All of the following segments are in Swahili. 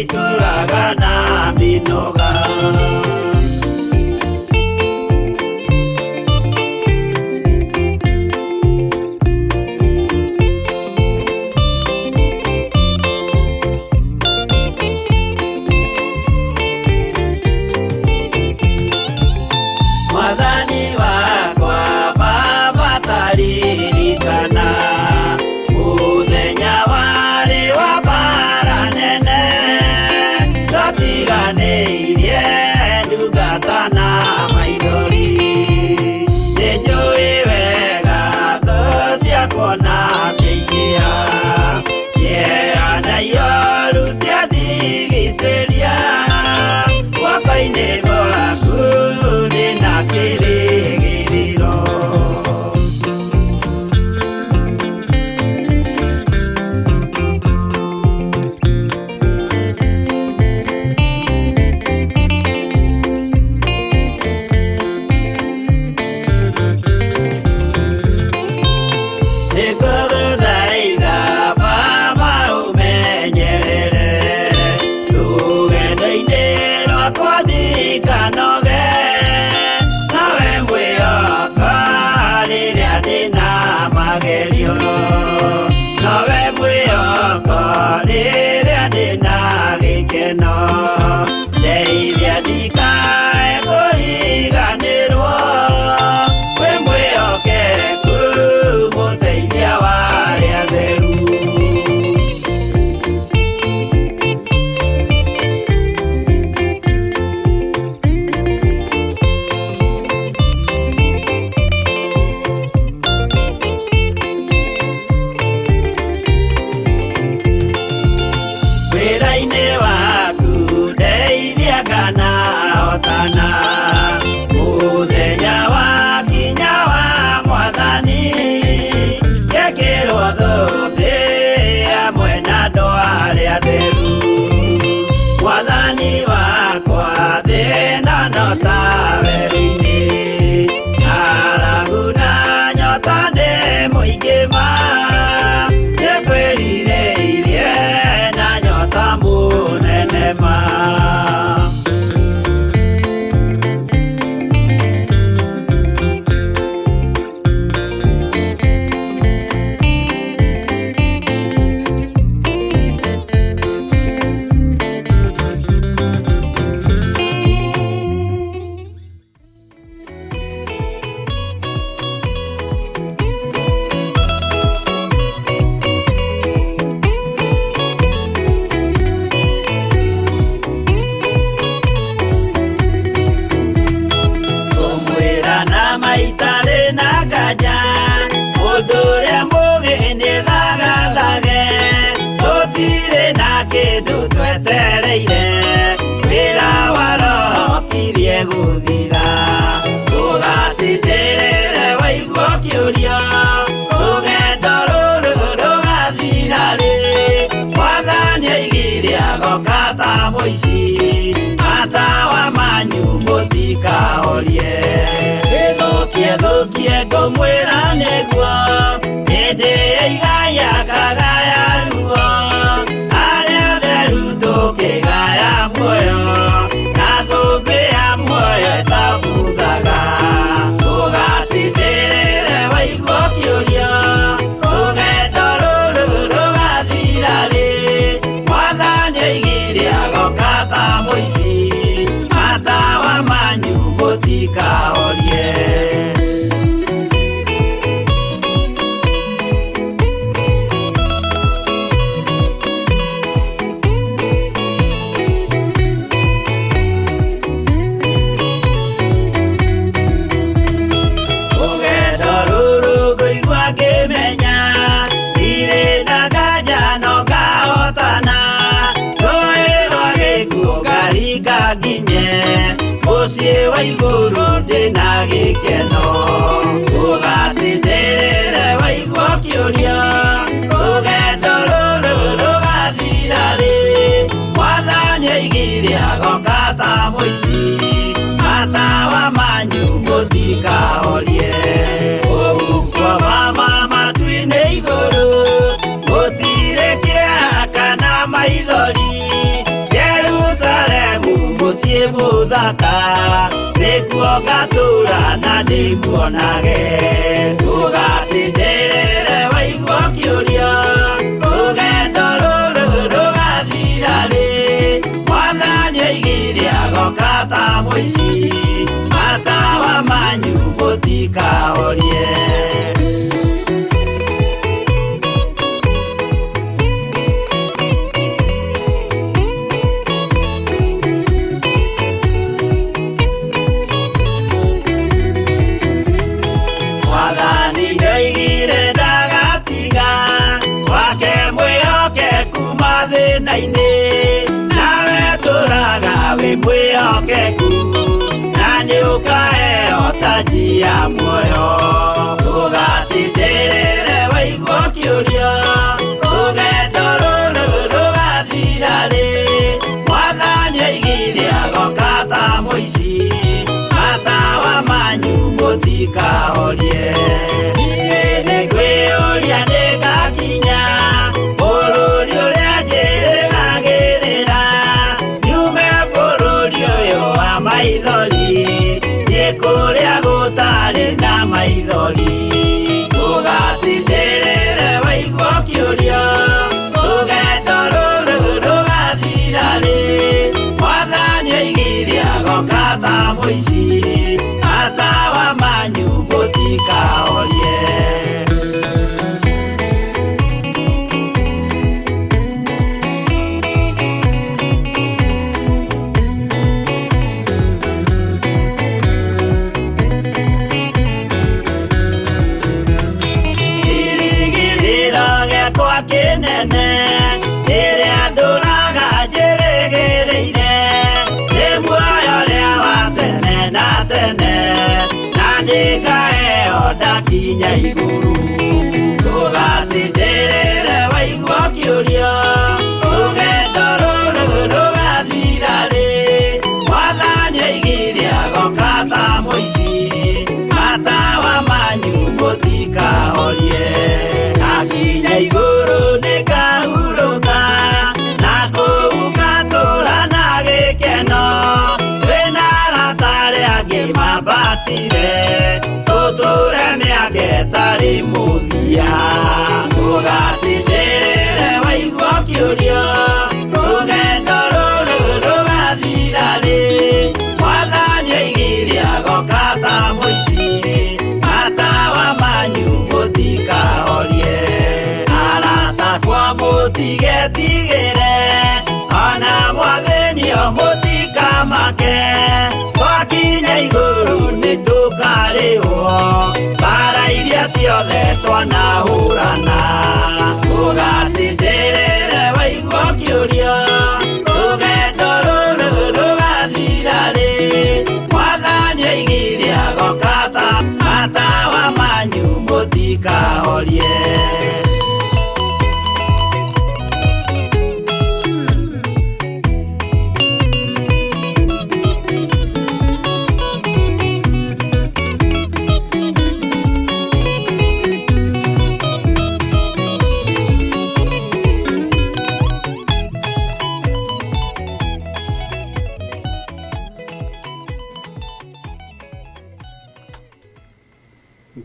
ituraga na minoga. Mwathani wakwa baba taririkana muthenya wari wa bara nene twatiganĩirie ndungata na maithori nĩnjũĩ wega thũ ciakwa na ciaingĩha kĩeha na ihoru ciandigicĩria guoko-inĩ gwaku ndĩna kĩrĩgĩrĩro. Nĩngũgũthaitha baba ũmenyerere rũgendo-inĩ rwakwa ndikanoge, nawe mwĩhoko rĩrĩa ndĩna magerio, nawe mwĩhoko rĩrĩa ndĩna gĩkeno, ndeithia ndikae kũriganĩrwo, wĩ mwĩhokeku mũteithia wa arĩa atheru. Wĩra-inĩ waku ndeithia nganahotana, mũthenya wakinya wa Mwathani ngekĩrwo thũmbĩ hamwe na andũ arĩa atheru. Mwathani wakwa thĩna no ta werũ-inĩ, ng'aragu na nyota nĩ mũingĩ ma, nĩngwĩrirĩirie na nyota mũnene ma. Ngũmwĩra na maitarĩ na nganja, mũndũ ũrĩa mũũgĩ nĩthagathage, tũtirĩ na kĩndũ twetereire, wĩra wa Roho tirie gũthira. Ndũgatindĩrĩre waigua kĩũrio, rũgendo rũrũ rũgathira rĩ, Mwathani oigire agoka ta mũici, matawa manyu mũtikahorie. Gĩthũkie ngũmwĩra nĩguo, hĩndĩ ya igaya kagaya ruo, arĩa atheru tũkĩgaya muoyo, na thũmbĩ ya muoyo ĩtabuthaga. Ndũgatindĩrĩre waigua kĩũrio, rũgendo rũrũ rũgathira rĩ, Mwathani oigire agoka ta mũici, matawa manyu mũtikahorie. Rũgendo rũrũ ngũigua ngĩmenya, ndirĩ na nganja no ngahotana, rũĩ rwa gĩkuũ ngaringa nginye, mũciĩ wa igũrũ ndĩna gĩkeno. Ndũgatindĩrĩre waigua kĩũrio, rũgendo rũrũ rũgathira rĩ, Mwathani oigire agoka ta mũici, matawa manyu mũtikahorie. Ũgukwo baba matu-inĩ igũrũ, gũtirĩ kĩeha kana maithori, mucie muthaka nikuo ngatura na ndimuonage ugatindirire waigua kiuria rugendo ruru rugathira ri mwathani oigire agoka ta muici matawa manyu mutikahorie nawe turaga wi mwihokeku na niukae otajia muoyo ugatindirire waigua kiuria rugendo ruru rugathira ri mwathani oigire agoka ta muici matawa manyu mutikahorie niĩ nĩngwĩyũria nĩngakinya bũrũri ũrĩa njĩrĩgagĩrĩra nyume bũrũri ũyũ wa maithori thiĩ kũrĩa gũtarĩ na maithori ũgatindirire waigua kiuria rũgendo rũrũ rũgathira rĩ mwathani oigire agoka ta mũici matawa manyu mũtikahorie kinene ĩrĩa ndũraga njĩrĩgĩrĩire nĩ muoyo ũrĩa wa tene na tene na ndĩngaheo ndakinya igũrũ ũgatindirire waigua kiuria rũgendo rũrũ rũgathira rĩ mwathani oigire agoka ta mũici matawa manyu mũtikahorie akinya igũrũ nĩngahurũka na kũu ngatũũra na gĩkeno twĩna arata arĩa angĩ mambatire tũtũũre mĩaka ĩtarĩ mũthia ũgatindirire waigua kiuria rũgendo rũrũ rũgathira rĩ mwathani oigire agoka ta mũici matawa manyu mũtikahorie mutigetigire ona mwathenio mutikamake twakinya igũrũ nĩtũkarĩhwo bara iria ciothe twanahũrana ũgatindirire waigua kiuria rũgendo rũrũ rũgathira rĩ mwathani oigire agoka ta matawa manyu mũtikahorie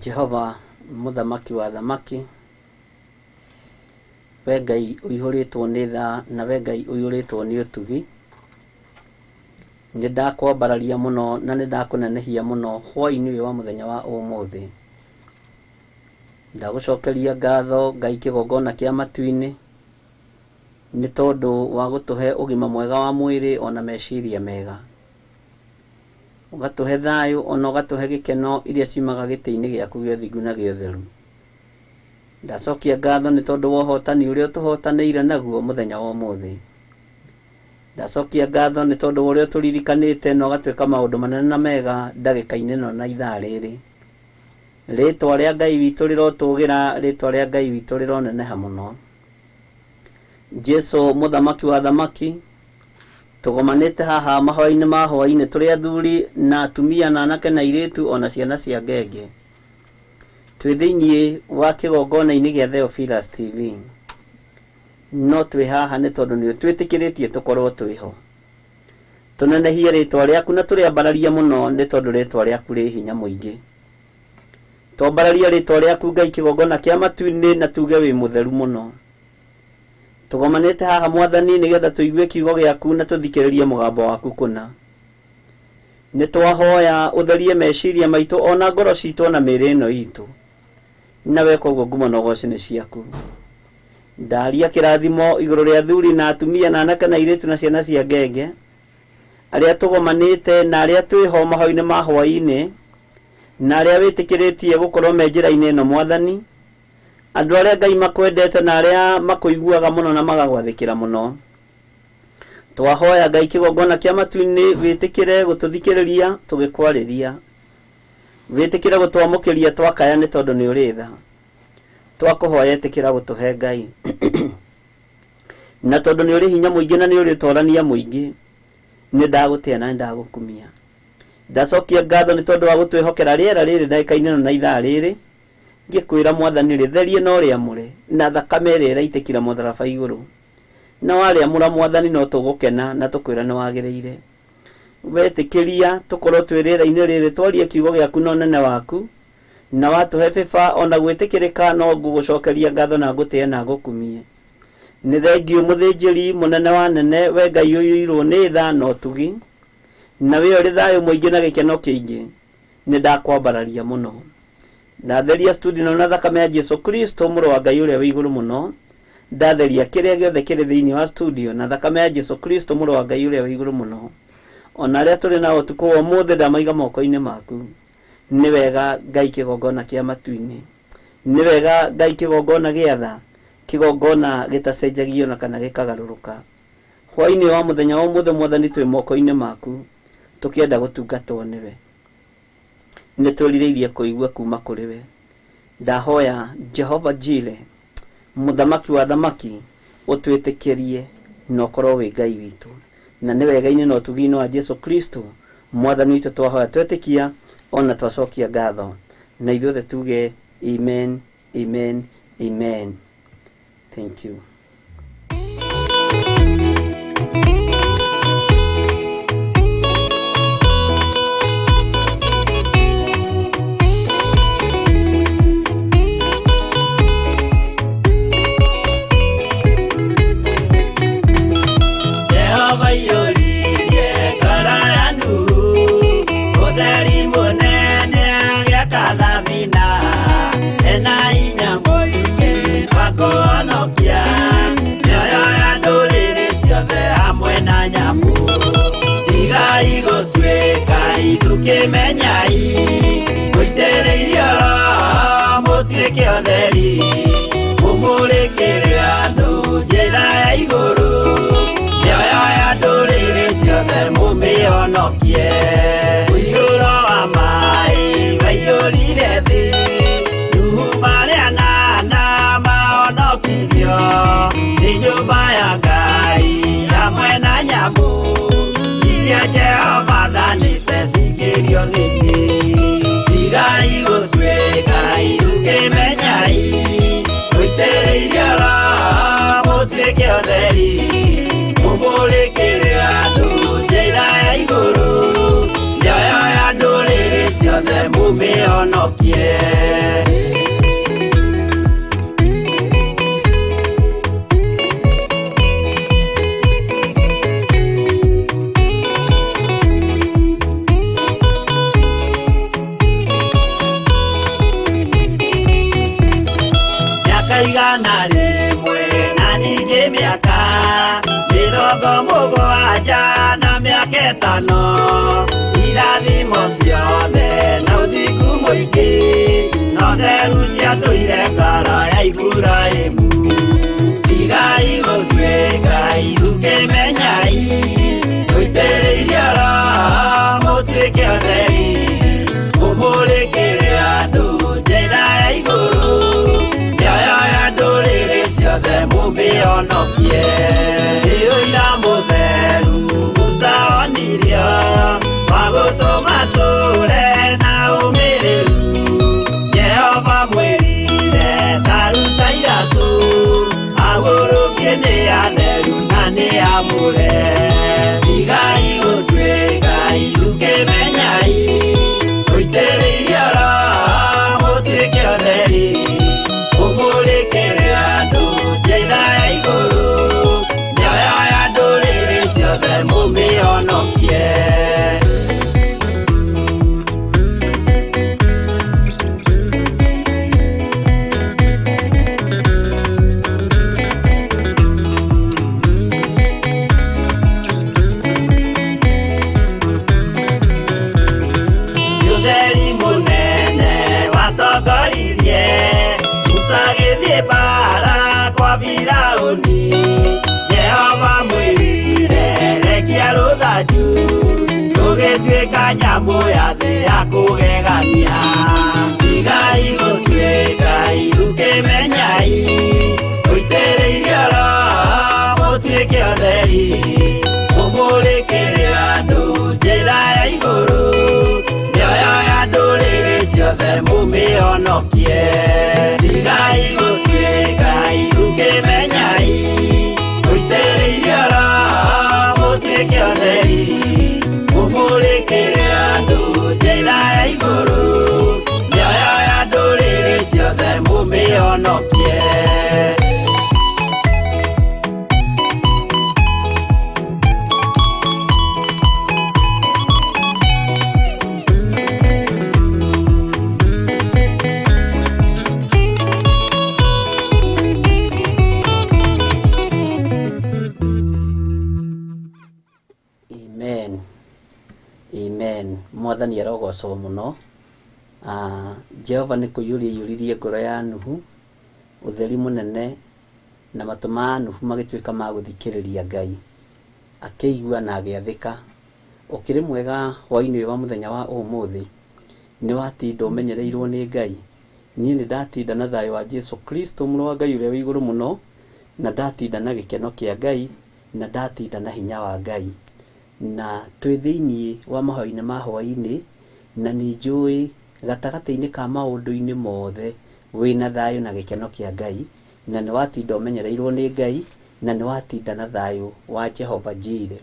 Jehova muthamaki wa thamaki we Ngai ũihũrĩtwo nĩ tha na we Ngai ũihũrĩtwo nĩ ũtugi nĩ ndakwambararia mũno na nĩ ndakũnenehia mũno hwai-inĩ ũyũ wa mũthenya wa ũmũthĩ ndagũcokeria ngatho Ngai kĩgongona kĩa matu-inĩ nĩ tondũ wa gũtũhe ũgima mwega wa mwĩrĩ ona meciria mega ũgatũhe thayũ ona ũgatũhe gĩkeno iria ciumaga gĩtĩ-inĩ gĩaku gĩa ũthingu na gĩa ũtheru ndacokia ngatho nĩ tondũ wa ũhotani ũrĩa ũtũhotanĩire naguo mũthenya wa ũmũthĩ ndacokia ngatho nĩ tondũ wa ũrĩa ũtũririkanĩte na ũgatuĩka maũndũ manene na mega ndagĩka-inĩ ĩno na ithaa rĩrĩ rĩtwa rĩa Ngai witũ rĩrotũgĩra rĩtwa rĩa Ngai witũ rĩroneneha mũno Jesu muthamaki wa thamaki tugomanĩte haha mahoi-inĩ ma hwai-inĩ tũrĩ athuri na atumia na anake na airĩtu ona ciana cia ngenge twĩ thĩinĩ wa kĩgongona-inĩ gĩa Theophilus TV no twĩ haha nĩ tondũ nĩ twĩtĩkĩrĩtie tũkorwo twĩho tunenehie ritwa riaku na turiambararia muno ni tondu ritwa riaku ri hinya muingi. Twambararia ritwa riaku Ngai kigongona kia matu-ini na tuge wi mutheru muno. Tugomanite haha Mwathani nigetha tuigue kiugo giaku na tuthikiririe mugambo waku kuna. Ni twahoya utherie meciria maitu ona ngoro citu na mĩĩrĩ ĩno itu. Na weka ũguo ngumo na ũgooci-inĩ ciaku. Ndaria kĩrathimo igũrũ rĩa athuri na atumia na anake na airĩtu na ciana cia ngenge, arĩa tũgomanĩte na arĩa twĩho mahoya-inĩ ma Hwai-ini, na arĩa wĩtĩkĩrĩtie gũkorwo me njĩra-inĩ ĩno Mwathani, andũ arĩa Ngai makwendete na arĩa makũiguaga mũno na magagwathĩkĩra mũno. Twahoya Ngai kĩgongona kĩa matu-inĩ wĩtĩkĩre gũtũthikĩrĩria tũgĩkwarĩria, wĩtĩkĩre gũtwamũkĩria twakaya nĩ tondũ nĩ ũrĩ tha. Twakũhoya ĩtĩkĩra gũtũhe Ngai na tondũ nĩ ũrĩ hinya mũingĩ na nĩ ũrĩ ũtorania mũingĩ, nĩ ndagũtĩa na nĩ ndagũkumia. Ndacokia ngatho nĩ tondũ wa gũtwĩhokera rĩera rĩrĩ ndagĩka-inĩ na ithaa rĩrĩ, ngĩkwĩra Mwathani rĩtherie no rĩamũre na thakame ĩrĩa ĩraitĩkĩra mũtharaba igũrũ. Na warĩamũra Mwathani no tũgũkena na tũkwĩra nĩ wagĩrĩire. Wetĩkĩria tũkorwo twĩ rĩera-inĩ rĩrĩ twarie kiugo gĩaku na ũnene waku, na watũhe bĩba ona gwĩtĩkĩrĩka no ngũgũcokeria ngatho na ngũtĩe na ngũkumie. Nĩ thengiũ mũthĩnjĩri mũnene wa nene, we Ngai ũiyũirwo nĩ tha na ũtugi, na we ũrĩ thayũ mũingĩ na gĩkeno kĩingĩ. Nĩ ndakwambararia mũno. Ndatheria studio na thakame ya Jesu Kristo mũrũ wa Ngai ũrĩa wĩ igũrũ mũno. Ndatheria kĩrĩa gĩothe kĩrĩ thĩinĩ wa studio na thakame ya Jesu Kristo mũrũ wa Ngai ũrĩa wĩ igũrũ mũno. Ona arĩa tũrĩ na ũtukũ wa ũmũthĩ ndamaiga moko-inĩ maku. Nĩ wega Ngai kĩgongona kĩa matu-inĩ. Nĩ wega Ngai kĩgongona gĩa tha, kĩgongona gĩtacenjagio na kana gĩkagarũrũka. Hwai-ini wa mũthenya wa ũmũthĩ Mwathani twĩ moko-inĩ maku, tũkĩenda gũtungatwo nĩwe. Nĩ twĩrirĩirie kũigua kuma kũrĩ we. Ndahoya Jehova Jire, mũthamaki wa thamaki, ũtwĩtĩkĩrie na ũkorwo wĩ Ngai witũ. Na nĩ wega-inĩ na ũtugi-inĩ wa Jesu Kristo Mwathani witũ twahoya twetĩkia ona twacokia ngatho. Na ithuothe tuge amen, amen, amen. Thank you. Menyai guitereirio mutuike otheri mumurikire andu njira ya iguru nioyo ya nduriri ciothe mumionokie uiyuro wa mai waiyurire thi nuhu maria nana maonokirio ni nyumba ya Ngai hamwe na nyamu iria Jehova thanĩte cikĩrio gĩkĩ. Tigai gũtuĩka iruke menyai mũitĩrĩirie roho mũtuĩke ũtheri mũmũrĩkĩre andũ njĩra ya igũrũ mĩoyo ya ndũrĩrĩ ciothe mũmĩonokie. Igana rĩmwe na ningĩ mĩaka mĩrongo mũgwanja na mĩaka ĩtano, irathimo ciothe na ũthingu mũingĩ na ũtheru ciatũire ngoro ya Iburahĩmu. Tigai gũtuĩka iruke menyai mũitĩrĩirie roho mũtuĩke ũtheri mũmũrĩkĩre andũ njĩra ya igũrũ ciothe mumĩonokie. Ũira mũtheru mũcaonirio wa gũtũma tũre na ũmĩrĩru. Jehova mwĩrire taruta iratũ agũrũkie nĩ atheru na nĩ amũre. Tigai gũtuĩka wa Firauni Jehova mwirire rekia ruthanju tugituika nyamu ya thi ya kugegania igai gutwika irukimenyai uitereirie oro mutuike otheri mumurikire andu njira ya iguru mioyo ya nduriri ciothe mumionokie igai gutwika irukimenyai uitereirie oro mutuike otheri mumurikire andu njira ya iguru mioyo ya nduriri ciothe mumionokie. Mwathani arogocwo muno. Jehova nĩ kũiyũria iyũririe ngoro ya Nuhu ũtheri mũnene na matũ ma Nuhu magĩtuĩka ma gũthikĩrĩria Ngai, akĩigua na agĩathĩka. Ũkĩrĩ mwega hwaĩ-inĩ wa mũthenya wa ũmũthĩ, nĩ watinda ũmenyereirwo nĩ Ngai. Niĩ nĩ ndatinda na thayũ wa Jesu Kristo mũrũ wa Ngai ũrĩa wĩ igũrũ mũno, na ndatinda na gĩkeno kĩa Ngai, na ndatinda na hinya wa Ngai. Na twĩ thĩinĩ wa mahoya-inĩ ma hwaĩ-inĩ, na nĩ njũĩ gatagatĩ-inĩ ka maũndũ-inĩ mothe wĩna thayũ na gĩkeno kĩa Ngai, na nĩ watinda ũmenyereirwo nĩ Ngai, na nĩ watinda na thayũ wa Jehova Jireh.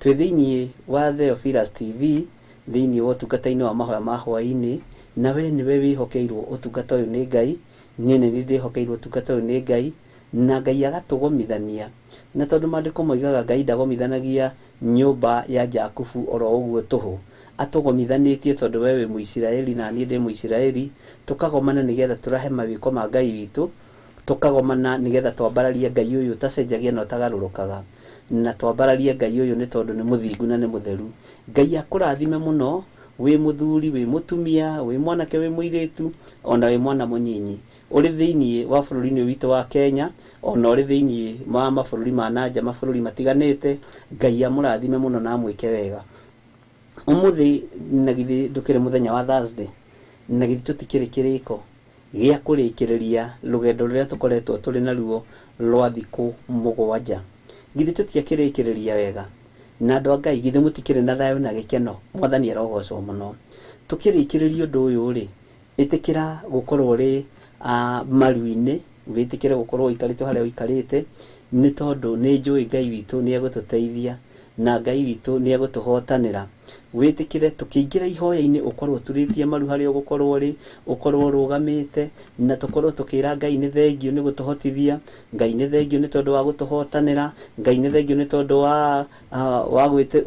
Twĩ thĩinĩ wa Theophilus TV, thĩinĩ wa ũtungata-inĩ wa mahoya ma hwaĩ-inĩ, na we nĩwe wĩhokeirwo ũtungata ũyũ nĩ Ngai, niĩ nĩ niĩ ndĩhokeirwo ũtungata ũyũ nĩ Ngai, na Ngai agatũgomithania. Na tondũ maandĩko moigaga Ngai ndagomithanagia nyũmba ya Jakubu oro ũguo tũhũ, atũgomithanĩtie tondũ we wĩ Mũisiraeli na niĩ ndĩ Mũisiraeli, tũkagomana nĩgetha tũrahe mawĩko ma Ngai witũ, tũkagomana nĩgetha twambararie Ngai ũyũ ũtacenjagia na ũtagarũrũkaga, na twambararie Ngai ũyũ nĩ tondũ nĩ mũthingu na nĩ mũtheru. Ngai akũrathime mũno wĩ mũthuri, wĩ mũtumia, wĩ mwanake, wĩ mũirĩtu, ona wĩ mwana mũnyinyi, ũrĩ thĩinĩ wa bũrũri-inĩ witũ wa Kenya, ona ũrĩ thĩinĩ wa mabũrũri ma nanja, mabũrũri matiganĩte. Ngai amũrathime mũno na amwĩke wega. Ũmũthĩ na githĩ ndũkĩrĩ mũthenya wa Thursday, na githĩ tũtikĩrĩ kĩrĩko gĩa kũrĩkĩrĩria rũgendo rũrĩa tũkoretwo tũrĩ naruo rwa thikũ 7. Githĩ tũtiakĩrĩkĩrĩria wega? Na andũ a Ngai, githĩ mũtikĩrĩ na thayũ na gĩkeno? Mwathani arogocwo mũno. Tũkĩrĩkĩrĩria ũndũ ũyũ rĩ, ĩtĩkĩra gũkorwo ũrĩ maru-inĩ, wĩtĩkĩre gũkorwo ũikarĩte harĩa ũikarĩte, nĩ tondũ nĩ njũĩ Ngai witũ nĩ egũtũteithia, na Ngai witũ nĩ egũtũhotanĩra. Wĩtĩkĩre tũkĩingĩra ihoya-inĩ ũkorwo ũturĩtie maru harĩa ũgũkorwo ũrĩ, ũkorwo ũrũgamĩte, na tũkorwo tũkĩra Ngai nĩ thengio nĩ gũtũhotithia, Ngai nĩ thengio nĩ tondũ wa gũtũhotanĩra, Ngai nĩ thengio nĩ tondũ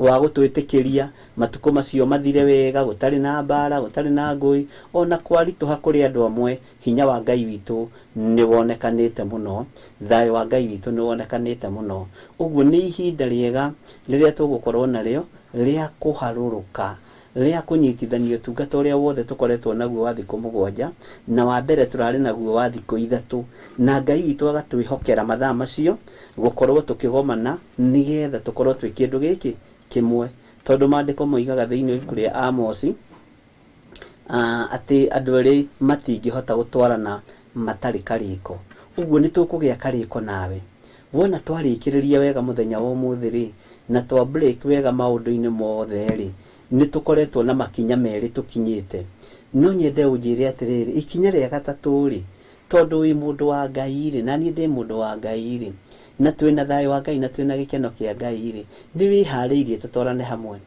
wa gũtwĩtĩkĩria matukũ macio mathire wega, gũtarĩ na mbara, gũtarĩ na ngũĩ, ona kwaritũha kũrĩ andũ amwe. Hinya wa Ngai witũ nĩ wonekanĩte mũno, thayũ wa Ngai witũ nĩ wonekanĩte mũno. Ũguo nĩ ihinda rĩega rĩrĩa tũgũkorwo narĩo rĩa kũharũrũka, rĩa kũnyitithania ũtungata ũrĩa wothe tũkoretwo naguo wa thikũ 7, na wa mbere tũrarĩ naguo wa thikũ 3, na Ngai witũ agatwĩhokera mathaa macio gũkorwo tũkĩgomana nĩgetha tũkorwo twĩ kĩndũ gĩkĩ kĩmwe. Tondũ maandĩko moigaga thĩinĩ wa ibuku rĩa Amosi atĩ andũ erĩ matingĩhota gũtwarana matarĩ karĩko. Ũguo nĩ tũkũgĩa karĩko nawe. Wona twarĩkĩrĩria wega mũthenya wa ũmũthĩ rĩ, na twa break wega maũndũ-inĩ mothe rĩ, nĩ tũkoretwo na makinya merĩ tũkinyĩte. No nyende ũnjĩre atĩrĩrĩ, ikinya rĩa gatatũ rĩ, tondũ wĩ mũndũ wa Ngai rĩ, na niĩ ndĩ mũndũ wa Ngai rĩ, na twĩna thayũ wa Ngai na twĩna gĩkeno kĩa Ngai rĩ, nĩ wĩharĩirie tũtwarane hamwe,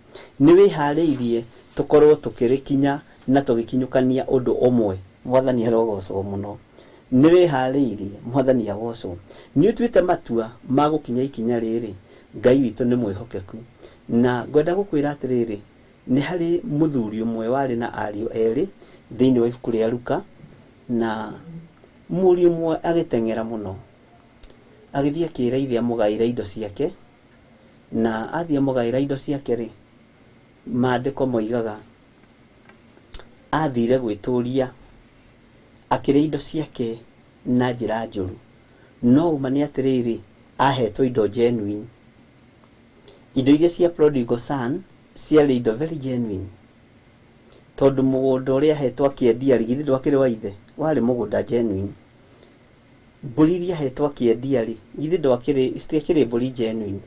nĩ wĩharĩirie tũkorwo tũkĩrĩkinya na tũgĩkinyũkania ũndũ ũmwe. Mwathani arogocwo mũno. Nĩ wĩharĩirie, Mwathani agocwo. Nĩ ũtuĩte matua ma gũkinya ikinya rĩrĩ. Ngai witũ nĩ mwĩhokeku, na ngwenda gũkwĩra atĩrĩrĩ, nĩ harĩ mũthuri ũmwe warĩ na ariũ erĩ thĩinĩ wa ibuku rĩa Luka, na mũriũ ũmwe agĩteng'era mũno, agĩthiĩ akĩĩra ithe amũgaĩre indo ciake, na athiĩ amũgaĩra indo ciake rĩ, maandĩko moigaga athire gwĩtũria, akĩrĩa indo ciake na njĩra njũru, no umane atiriri ahetwo indo genuine. Indo iria cia prodigal son ciarĩ indo very genuine, tondu mũgũnda ũrĩa ahetwo akĩendia rĩ githĩ ndwakĩrĩ wa ithe, warĩ mũgũnda genuine. Mbũri iria ahetwo akĩendia rĩ githĩ citiakĩrĩ mbũri genuine,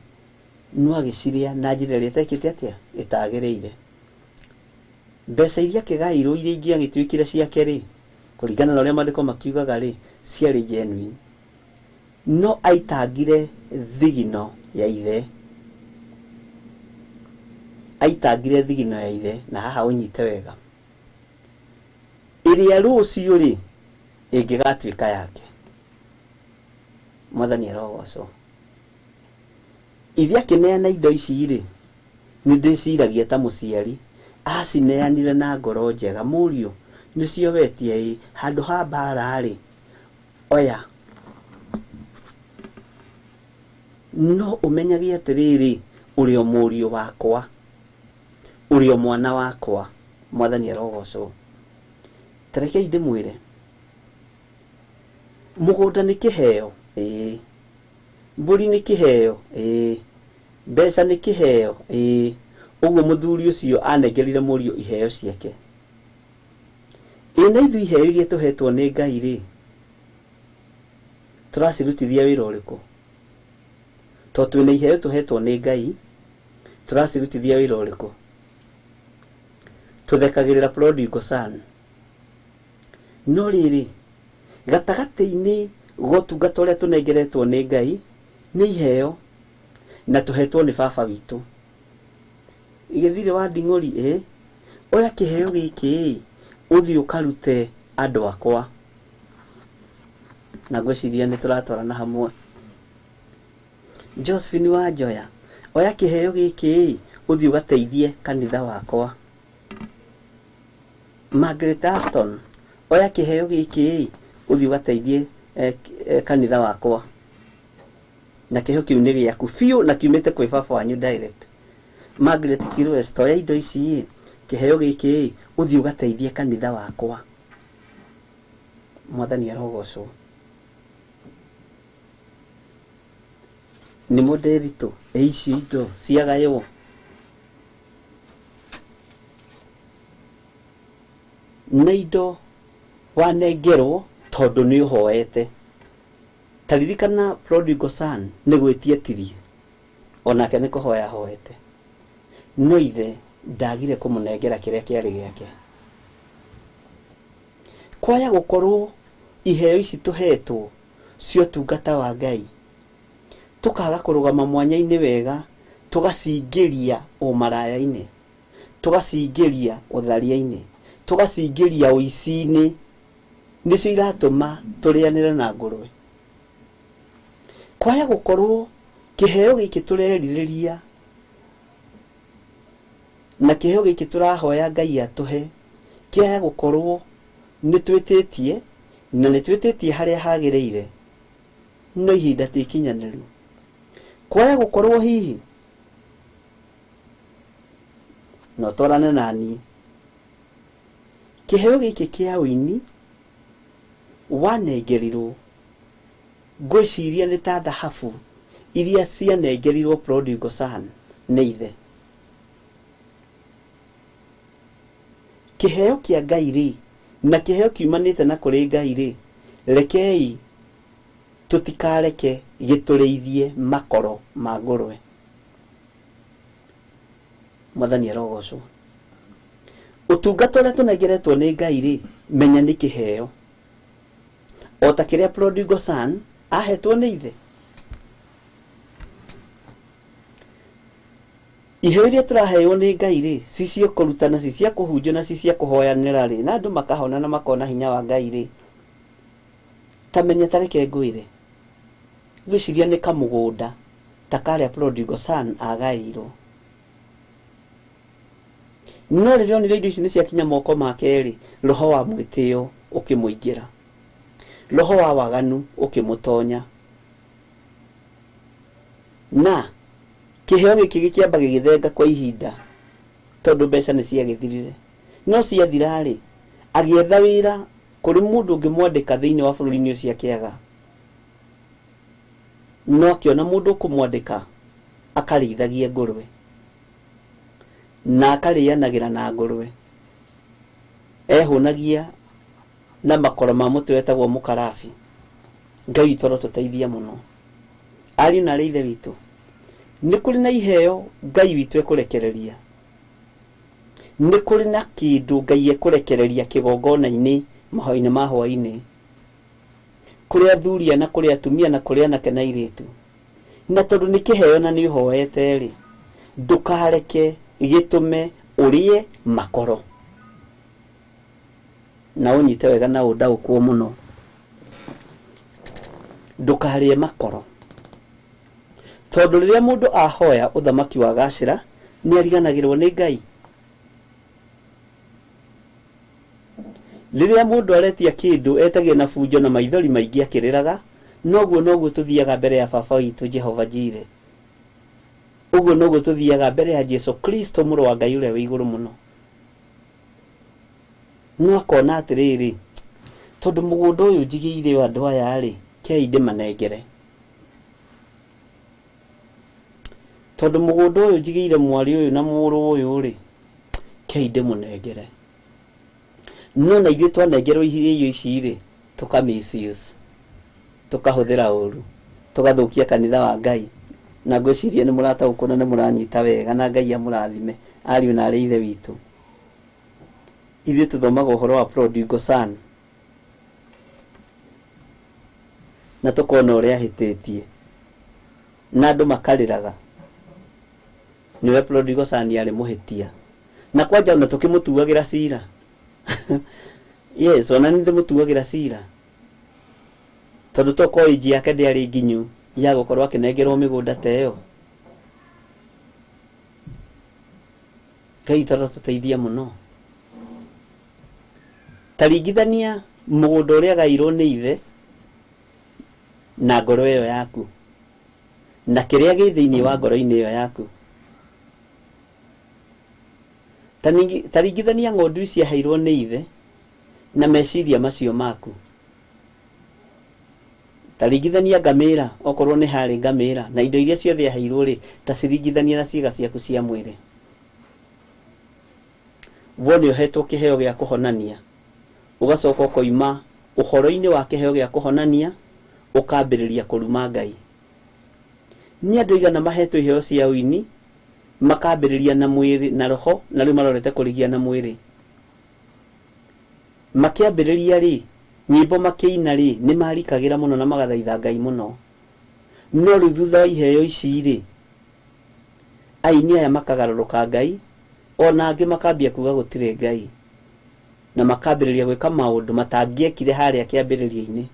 no agĩcirĩa na njĩra ĩrĩa ĩtekĩte atĩa, ĩtagĩrĩire. Mbeca iria akĩgaĩirwo iria ingĩagĩtuĩkire ciake rĩ, kũringana na ũrĩa maandĩko makiugaga rĩ, ciarĩ genuine, no aitangire thigino ya ithe, aitangire thigino ya ithe. Na haha ũnyite wega, ĩrĩa rũciũ rĩ ĩngĩgatuĩka yake. Mwathani arogocwo. Ithe akĩneana indo ici rĩ, nĩ ndĩciragia ta mũciari acineanire na ngoro njega. Mũriũ nĩcio wetie ĩ, handũ ha mbara rĩ, oya. No ũmenyage atĩrĩrĩ, ũrĩ o mũriũ wakwa, ũrĩ o mwana wakwa. Mwathani arogocwo. Tarekei ndĩmwĩre, mũgũnda nĩ kĩheo, mbũri nĩ kĩheo, mbeca nĩ kĩheo, ũguo mũthuri ũcio anengerire mũriũ iheo ciake. Na ithuĩ iheo iria tũhetwo nĩ Ngai rĩ, tũracirutithia wĩra ũrĩkũ? Tondũ twĩna iheo tũhetwo nĩ Ngai, tũracirutithia wĩra ũrĩkũ? Tũthekagĩrĩra prodigal son. No rĩrĩ, gatagatĩ-inĩ gotungata ũrĩa tũnengeretwo nĩ Ngai nĩ iheo na tũhetwo nĩ baba witũ. Githiri wa Nding'ori, oya kĩheo gĩkĩ ũthiĩ ũkarute andũ akwa. Na ngwĩciria nĩ tũratwarana hamwe. Josephine wa Njoya, oya kĩheo gĩkĩ ũthiĩ ũgateithie kanitha wakwa. Margaret Aston, oya kĩheo gĩkĩ ũthiĩ ũgateithie kanitha wakwa. Na kĩheo kĩu nĩ gĩaku biũ na kiumĩte kwĩ baba wanyu direct. Margaret Kirwest, oya indo ici, kĩheo gĩkĩ ũthiĩ ũgateithie kanitha wakwa. Mwathani arogocwo. Nĩ mũndĩritũ icio indo ciagaywo. Na indo wanengerwo tondũ nĩ ũhoete. Taririkana prodigal son nĩ gwĩtia tirie, onake nĩ kũhoya hoete. No ithe ndagire kũmũnengera kĩrĩa kĩarĩ gĩake. Kwaya gũkorwo iheo ici tũhetwo cio tungata wa Ngai, tũkaga kũrũgama mwanya-inĩ wega, tũgacingĩria ũmaraya-inĩ, tũgacingĩria ũtharia-inĩ, tũgacingĩria ũici-inĩ, nĩcio iratũma tũrĩanĩre na ngũrwe. Kwaya gũkorwo kĩheo gĩkĩ tũrerirĩria na kĩheo gĩkĩ tũrahoya Ngai atũhe, kĩaya gũkorwo nĩ twĩtĩtie na nĩ twĩtĩtie harĩa hagĩrĩire, no ihinda ti ikinyanĩru. Kwaya gũkorwo hihi no twarane naniĩ, kĩheo gĩkĩ kĩa ũini wanengerirwo, ngwĩciria nĩ ta thahabu iria cianengerirwo prodigal son nĩ ithe. Kĩheo kĩa Ngai rĩ, na kĩheo kiumanĩte na kũrĩ Ngai rĩ, rekei tũtikareke gĩtũrĩithie makoro ma ngũrwe. Mwathani arogocwo. Ũtungata ũrĩa tũnengeretwo nĩ Ngai rĩ, menya nĩ kĩheo, o ta kĩrĩa prodigal son ahetwo nĩ ithe. Iheo iria tũraheo nĩ Ngai rĩ, ci cia kũrutana, ci cia kũhunjio na ci cia kũhoyanĩra rĩ, na andũ makahona na makona hinya wa Ngai rĩ, ta menya tareke ngwĩre, ngwĩciria nĩ kamũgũnda ta karĩa prodigal son agaĩirwo. No rĩrĩa onire indo ici nĩ ciakinya moko make rĩ, roho wa mwĩtĩo ũkĩmũingĩra, roho wa waganu ũkĩmũtonya, na kĩheo gĩkĩ gĩkĩamba gĩgĩthenga kwa ihinda tondũ mbeca nĩ ciagĩthirire. No ciathira rĩ, agĩetha wĩra kũrĩ mũndũ ũngĩmwandĩka thĩinĩ wa bũrũri-inĩ ũcio akĩaga. no akiona mundu kumwandika akarithagia ngurwe na akarĩanagira na ngurwe ehunagia na makoro ma mutu wetagwo mukarabi. Ngai witũ arotuteithia muno. Ariũ na ithe witũ, nĩ kũrĩ na iheo Ngai witũ ekurekereria, nĩ kũrĩ na kĩndũ Ngai ekurekereria kĩgongona-inĩ mahoya-inĩ ma hwaĩ-inĩ, kũrĩ athuri na kũrĩ atumia na kũrĩ anake na airĩtu. Na tondũ nĩ kĩheo na nĩ ũhoete rĩ, ndũkareke gĩtũme ũrĩe makoro na ũnyite wega na ũndaũkwo mũno. Ndũkarĩe makoro, tondũ rĩrĩa mũndũ ahoya ũthamaki wa gacĩra nĩ ariganagĩrwo nĩ Ngai. Rĩrĩa mũndũ aretia kĩndũ etagia na bunjo na maithori maingĩ akĩrĩraga, noguo tũthiaga mbere ya baba witũ Jehova Jire. Ũguo noguo tũthiaga mbere ya Jesu Kristo mũrũ wa Ngai ũrĩa wĩ igũrũ mũno. No akona atĩrĩrĩ, tondũ mũgũnda ũyũ njigĩire andũ aya rĩ, kei ndĩmanengere. Tondũ mũgũnda ũyũ njigĩire mwarĩ ũyũ na mũrũ ũyũ rĩ, kei ndĩmũnengere. No na ithuĩ twanengerwo irio ici rĩ, tũka-misuse, tũkahũthĩra ũru, tũgathũkia kanitha wa Ngai. Na ngwĩciria nĩ mũrataũkwo na nĩ mũranyita wega, na Ngai amũrathime. Ariũ na ithe witũ, ithuĩ tũthomaga ũhoro wa prodigal son, na tũkona ũrĩa ahĩtĩtie na andũ makarĩraga. Nĩwe prodigal son arĩ mũhĩtia, na kwanja ona tũkĩmũtuagĩra cira. Yes, ona nĩ ndĩmũtuagĩra cira, tondũ toko iji yake ndĩarĩ nginyu ya gũkorwo akĩnengerwo mĩgũnda ta ĩyo. Ngai tũteithia mũno. Taringithania mũgũnda ũrĩa gairwo nĩ ithe na ngoro ĩyo yaku, na kĩrĩa gĩ thĩinĩ wa ngoro-inĩ ĩyo yaku. Taringithania ng'ondu ici aheirwo nĩ ithe na meciria macio maku. Taringithania ngamĩra, okorwo nĩ harĩ ngamĩra na indo iria ciothe aheirwo rĩ, taciringithania na ciĩga ciaku cia mwĩrĩ. Wone ũhetwo kĩheo gĩa kũhonania, ũgacoka ũkoima ũhoro-inĩ wa kĩheo gĩa kũhonania, ũkambĩrĩria kũruma Ngai. Nĩ andũ aigana mahetwo iheo cia ũini, makambĩrĩria na mwĩrĩ na roho, na rĩu marorete kũrigia na mwĩrĩ. Makĩambĩrĩria rĩ, nyĩmbo makĩina rĩ, nĩ marikagĩra mũno na magathaitha Ngai mũno. No rĩu thutha wa iheo ici rĩ, aini aya makagarũrũka Ngai, ona angĩ makambia kuga gũtirĩ Ngai, na makambĩrĩria gwĩka maũndũ matangĩekire harĩa kĩambĩrĩria-inĩ.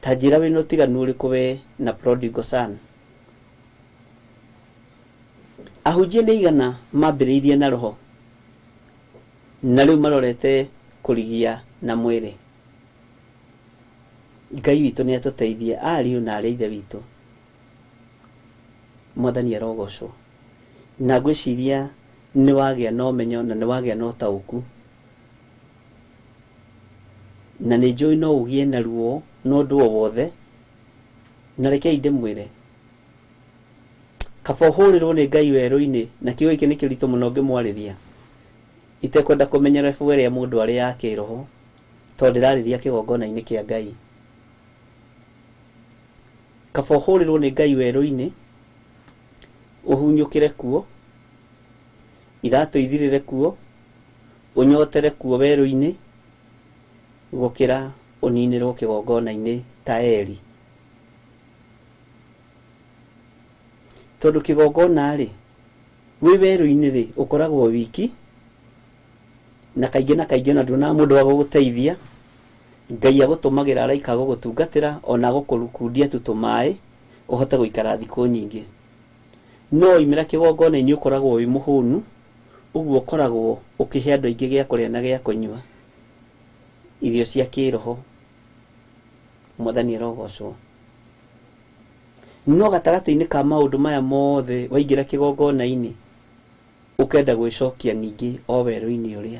Ta njĩra wĩna ũtiganu ũrĩkũ we na prodigal son? Ahunjia nĩ igana mambĩrĩirie na roho, na rĩu marorete kũrigia na mwĩrĩ. Ngai witũ nĩ atũteithie. Ariũ na arĩa ithe witũ, Mwathani arogocwo. Na ngwĩciria nĩ wagĩa na ũmenyo na nĩ wagĩa na ũtaũku, na nĩ njũĩ no ũgĩe na ruo na ũndũ o wothe, na rekei ndĩmwĩre, kaba ũhũrĩrwo nĩ Ngai werũ-inĩ, na kiugo gĩkĩ nĩ kĩritũ mũno ngĩmwarĩria, itekwenda kũmenya rebu ĩrĩa mũndũ arĩ ya kĩroho, tondũ ndĩrarĩria kĩgongona-inĩ kĩa Ngai. Kaba ũhũrĩrwo nĩ Ngai werũ-inĩ, ũhunyũkĩre kuo, iratũ ithirĩre kuo, ũnyotere kuo werũ-inĩ, gũkĩra ũninĩrwo kĩgongona-inĩ ta Eli. Tondũ kĩgongona rĩ, wĩ werũ-inĩ rĩ, ũkoragwo wiki, na kaingĩ ona ndũna mũndũ wa gũgũteithia. Ngai agũtũmagĩra araika gũgũtungatĩra, ona gũkũrukundia tu tũmaĩ ũhote gũikara thikũ nyingĩ. No imĩra kĩgongona-inĩ ũkoragwo wĩ mũhũnu, ũguo ũkoragwo ũkĩhe andũ aingĩ gĩa kũrĩa na gĩa kũnyua, irio cia kĩroho. Mwathani arogocwo. No gatagatĩ-inĩ ka maũndũ maya mothe waingĩra kĩgongona-inĩ, ũkenda gwĩcokia ningĩ o werũ-inĩ ũrĩa,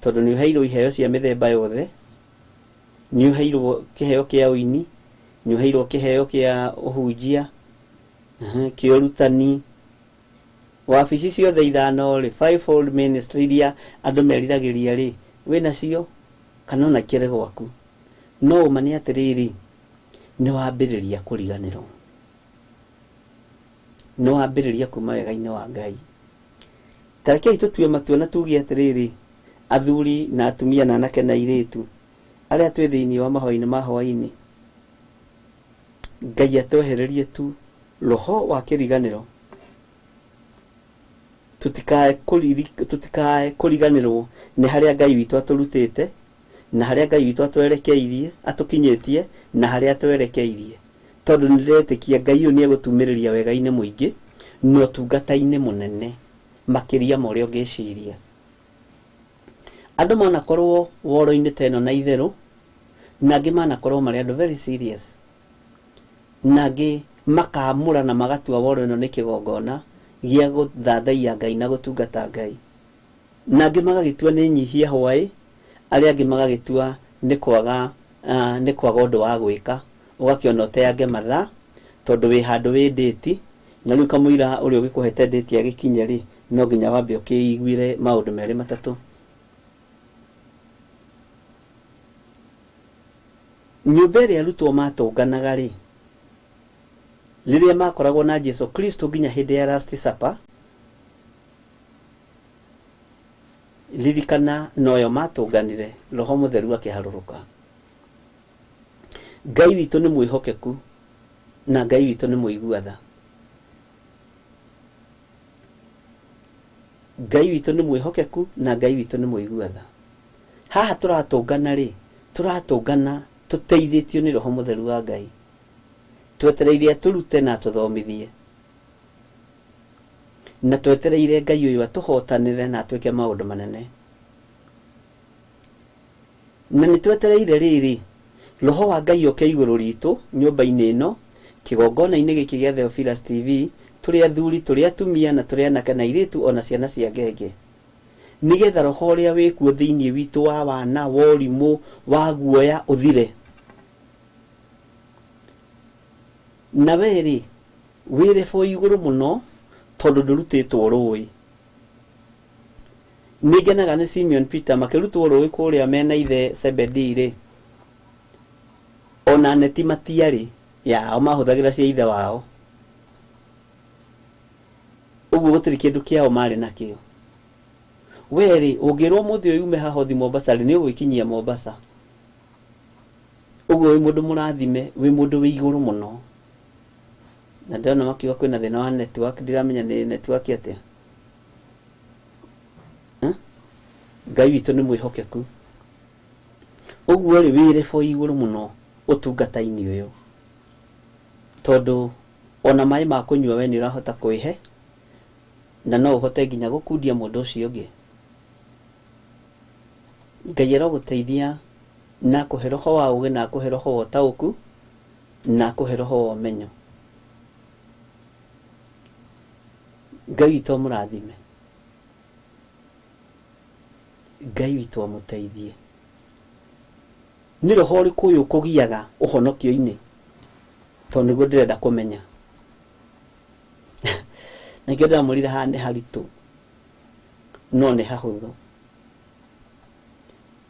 tondũ nĩ ũheirwo iheo cia mĩthemba yothe, nĩ ũheirwo kĩheo kĩa ũini, nĩ ũheirwo kĩheo kĩa ũhunjia, kĩa ũrutani, wabici ciothe ithano rĩ, fivefold ministry iria andũ meriragĩria rĩ, wĩna cio kana ona kĩre gwaku. No ũmane atĩrĩrĩ, nĩ wambĩrĩria kũriganĩrwo, nĩ wambĩrĩria kuma wega-inĩ wa Ngai. Tarekei tũtue matua na tuge atĩrĩrĩ, athuri na atumia na anake na airĩtu arĩa twĩ thĩinĩ wa mahoya-inĩ ma Hwai-ini, Ngai atwehererie tu roho wa kĩriganĩro, tutikae kũriganĩrwo nĩ harĩa Ngai witũ atũrutĩte, na harĩa Ngai witũ atwerekeirie, atũkinyĩtie, na harĩa atwerekeirie. Tondũ nĩ ndĩretĩkia Ngai ũyũ nĩ egũtumĩrĩria wega-inĩ mũingĩ na ũtungata-inĩ mũnene makĩria ma ũrĩa ũngĩciria. Andũ manakorwo woro-inĩ teno na itherũ, na angĩ manakorwo marĩ andũ very serious, na angĩ makamũra na magatua woro ĩno nĩ kĩgongona gĩa gũthathaiya Ngai na gũtungata Ngai, na angĩ magagĩtua nĩ nyihia hwaĩ, arĩa angĩ magagĩtua nĩ kwaga ũndũ wa gwĩka, ũgakĩona ũteange mathaa tondũ wĩ handũ wĩ ndĩti, na rĩu kamũira ũrĩa ũgĩkũhete ndĩti agĩkinye rĩ, no nginya wambe ũkĩiguire maũndũ merĩ matatũ. Nyũmba ĩrĩa arutwo matũnganaga rĩ, rĩrĩa makoragwo na Jesũ Kristo nginya hĩndĩ ya last supper, ririkana noyo matũnganire Roho Mũtheru akĩharũrũka. Ngai witũ nĩ mwĩhokeku na Ngai witũ nĩ mũigua-tha. Ngai witũ nĩ mwĩhokeku na Ngai witũ nĩ mũigua-tha. Haha tũratũngana rĩ, tũratũngana tũteithĩtio nĩ Roho Mũtheru wa Ngai, twetereire atũrute na atũthomithie, na twetereire Ngai ũyũ atũhotanĩre na atwĩke maũndũ manene. Na nĩ twetereire rĩrĩ, Roho wa Ngai oke igũrũ ritũ nyũmba-inĩ ĩno, kĩgongona-inĩ gĩkĩ gĩa Theophilus TV, tũrĩ athuri, tũrĩ atumia, na tũrĩ anake na airĩtu, ona ciana cia ngenge, nĩgetha roho ũrĩa wĩkuo thĩinĩ witũ wa wana, wa ũrimũ, wa guoya ũthire. Na weri wĩrebo igũrũ mũno tondũ ndũrutĩtwo rũĩ. Nĩngenaga nĩ Simeon Peter makĩrutwo rũĩ kũrĩa mena ithe Zebedii rĩ, ona neti matiarĩ yao, mahũthagĩra cia ithe wao, ũguo gũtirĩ kĩndũ kĩao marĩ nakĩo. Weri ũngĩrwo mũthĩ ũyũ ume haha ũthi Mombasa rĩ, nĩ ũgwĩkinyia Mombasa. Ũguo wĩ mũndũ mũrathime, wĩ mũndũ wĩ igũrũ mũno. Na ndĩrona makiuga kwĩna thĩna wa network, ndiramenya nĩ network atĩa. Ngai witũ nĩ mwĩhokeku. Ũguo rĩ wĩrebo igũrũ mũno ũtungata-inĩ ũyũ, tondũ ona maĩ ma kũnyua we nĩ ũrahota kwĩhe, na no ũhote nginya gũkundia mũndũ ũcio ũngĩ. Ngai arogũteithia na akũhe roho wa ũgĩ, na akũhe roho wa ũtaũku, na akũhe roho wa ũmenyo. Ngai witũ amũrathime, Ngai witũ amũteithie. Nĩ roho ũrĩkũ ũyũ ũkũgiaga ũhonokio-inĩ? Tondũ nĩguo ndĩrenda kũmenya. Nakĩo ndĩramwĩrire haha nĩ haritũ, no nĩ hahũthũ.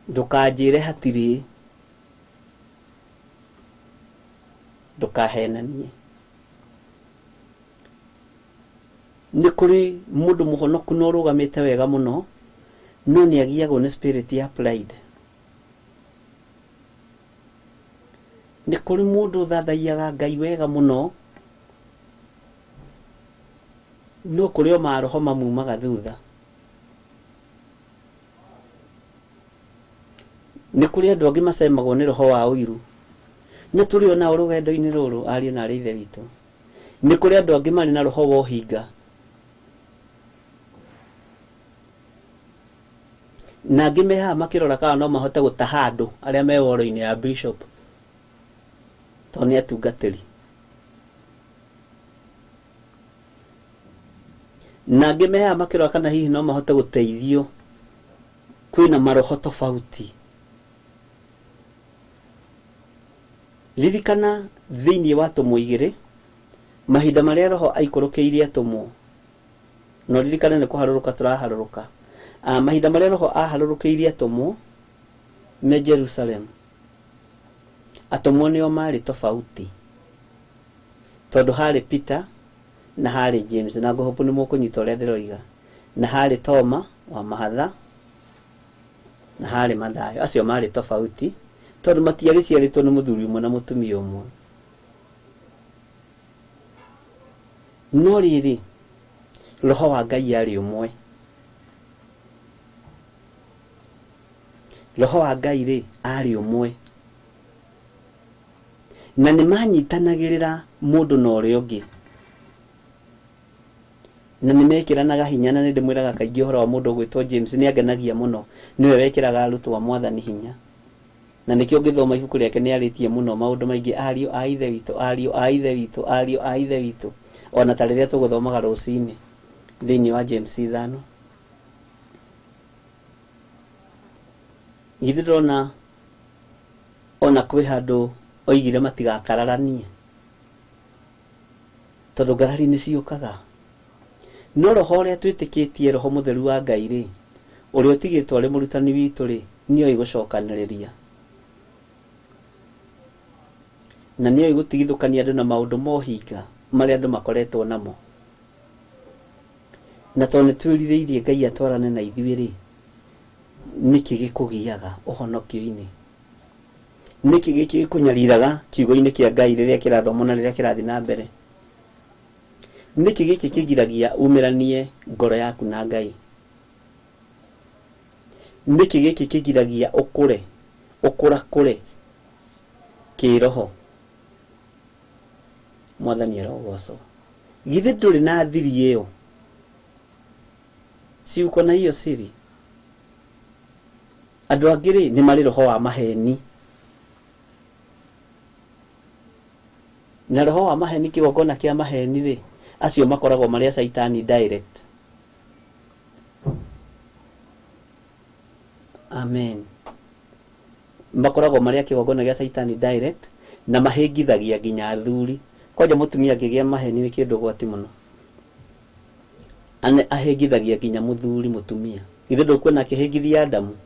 Ndũkanjĩre hatirĩ, ndũkahenanie. Nĩ kũrĩ mũndũ mũhonoku na ũrũgamĩte wega mũno, no nĩ agiagwo nĩ spirit ya pride. Nĩ kũrĩ mũndũ ũthathaiyaga Ngai wega mũno, no kũrĩ o maroho mamumaga thutha. Nĩ kũrĩ andũ angĩ macemagwo nĩ roho wa ũiru, na tũrĩ ona rũgendo-inĩ rũrũ, ariũ na arĩ ithe witũ. Nĩ kũrĩ andũ angĩ marĩ na roho wa ũhinga, na angĩ me haha makĩrora kana no mahote gũtaha andũ arĩa me woro-inĩ ya bishop, tondũ nĩ atungatĩri. Na angĩ me haha makĩrora kana hihi no mahote gũteithio, kwĩna maroho tofauti. ririkana thiini wa atomo 2 mahinda maria roho aikorokeire atomo no ririkana ne kuharuruka turaharuruka mahinda maria roho aharurukeire atomo me Jerusalem atomo nio mari tofauti tondu hari Peter na hari James na ngohopu ni mukunyita uria ndiroiga na hari Toma wa mahatha na hari Mathayo acio mari tofauti tondu matiagiciaritwo ni muthuri umwe na mutumia umwe no riri roho wa Ngai ari umwe roho wa Ngai ri ari umwe na ni manyitanagirira mundu na uria ungi na ni mekiranaga hinya na ndimwiraga kaingi horo wa mundu gwitwo James ni agenagia muno niwe wekiraga arutwo wa mwathani hinya na nikio ngithoma ibuku riake ni aritie muno maundu maingi ario a ithe witu ario a ithe witu ario a ithe witu ona ta riria tuguthomaga rucini thiini wa James 5 ngithirona ona kwi handu oigire matigakararanie tondu ngarari ni ciukaga no roho uria twitikitie roho mutheru wa Ngai ri uria utigitwo ari murutani witu ri niyo igucokaniriria na niyo igutigithukania andu na maundu mohinga maria andu makoretwo namo na tondu twiritheirie Ngai atwarane na ithuĩ ri niki gikugiaga uhonokio-ini niki giki kunyariraga kiugo-ini kia Ngai riria kirathomwo na riria kirathi na mbere niki giki kigiragia umiranie ngoro yaku na Ngai niki giki kigiragia ukura kure kiroho mwathani arogoco githe nduri na thiri iyo si uko na hiyo siri andu angiri ni mari roho wa maheni na roho wa maheni kigogona kia maheni ri acio makoragwo maria saitani direct amen makoragwo maria kigogona gia saitani direct na mahingithagia nginya athuri kwaja mutumia ngigia maheni ni kindu gwati muno ane ahingithagia nginya muthuri mutumia ithe ndukwena akihingithia Adamu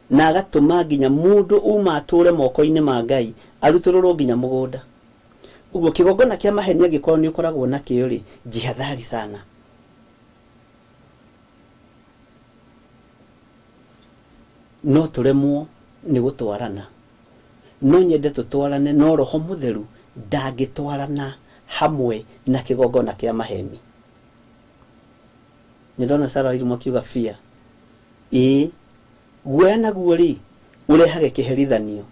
na agatuma nginya mundu uma ature moko-ini ma Ngai arutururwo nginya mugunda uguo kigogona kia maheni agikorwo ni ukoragwo na kio ri jihadhari sana no turemwo ni gutwarana no nyende tutwarane no roho mutheru ndangitwarana hamwe na kigogona kia maheni nindona Sara iri mwakiuga fia guoya naguo ri urehage kiherithanio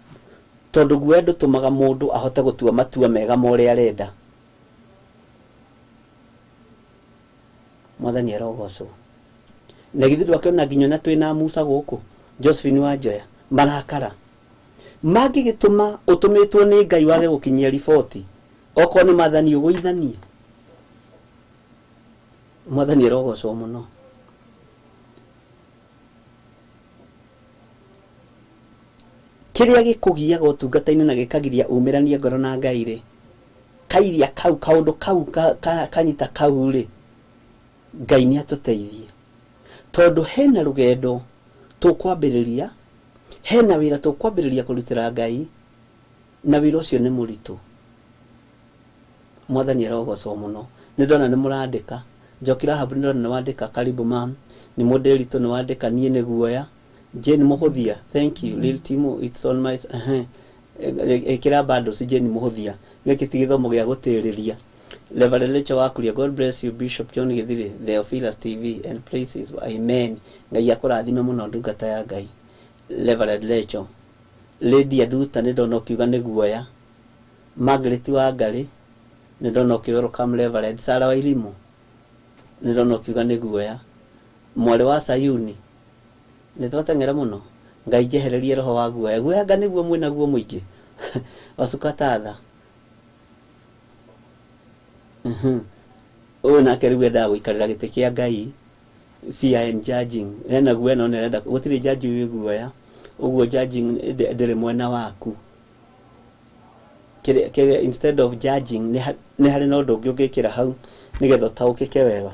tondu guoya ndutumaga mundu ahote gutua matua mega ma uria arenda mwathani arogocwo na githiru akiona nginya na twina Musa guku Josephine wa Njoya marakara magigituma utumitwo ni Ngai wage gukinyia riboti oko ni mathani uguithanie mwathani arogocwo muno kiria gikugiaga utungata-ini na gikagiria umiranie ngoro na Ngai ri kairia kau kaundu kau kanyita kau ri Ngai ni atuteithie tondu hena rugendo tukwambiriria hena wira tukwambiriria kurutira Ngai na wira ucio ni muritu mwathani arogocwo muno nindona ni murandika njokira habu nindona ni wandika karibu mam ni modelitu ni wandika nie ni guoya Jane Muhuthia thank you Lil Timo it's on my ekira bado si Jane Muhuthia ngeki githomo gia gutiriria Reverend Lecho wakuria God bless you Bishop John Githiri Theophilus TV and places amen Ngai akurathime muno ndungata ya Ngai Reverend Lecho Lady Aduta nindona ukiuga ni guoya Margaret wa Ngari nindona ukiuga welcome Reverend Sara wa Irimu nindona ukiuga ni guoya mwale wa Sayuni nitwatengera muno Ngai jehererie roho wa guoya guoya niguo mwina guo muingi wasukatatha na keriwe da guikarira gite kia Ngai fear and judging ena guoya no nerenda gutiri judge wi guoya uguo judging ndire mwena waku instead of judging nĩ harĩ na ũndũ ũngĩ ũngĩkĩra hau nĩgetha ũtaũkĩke wega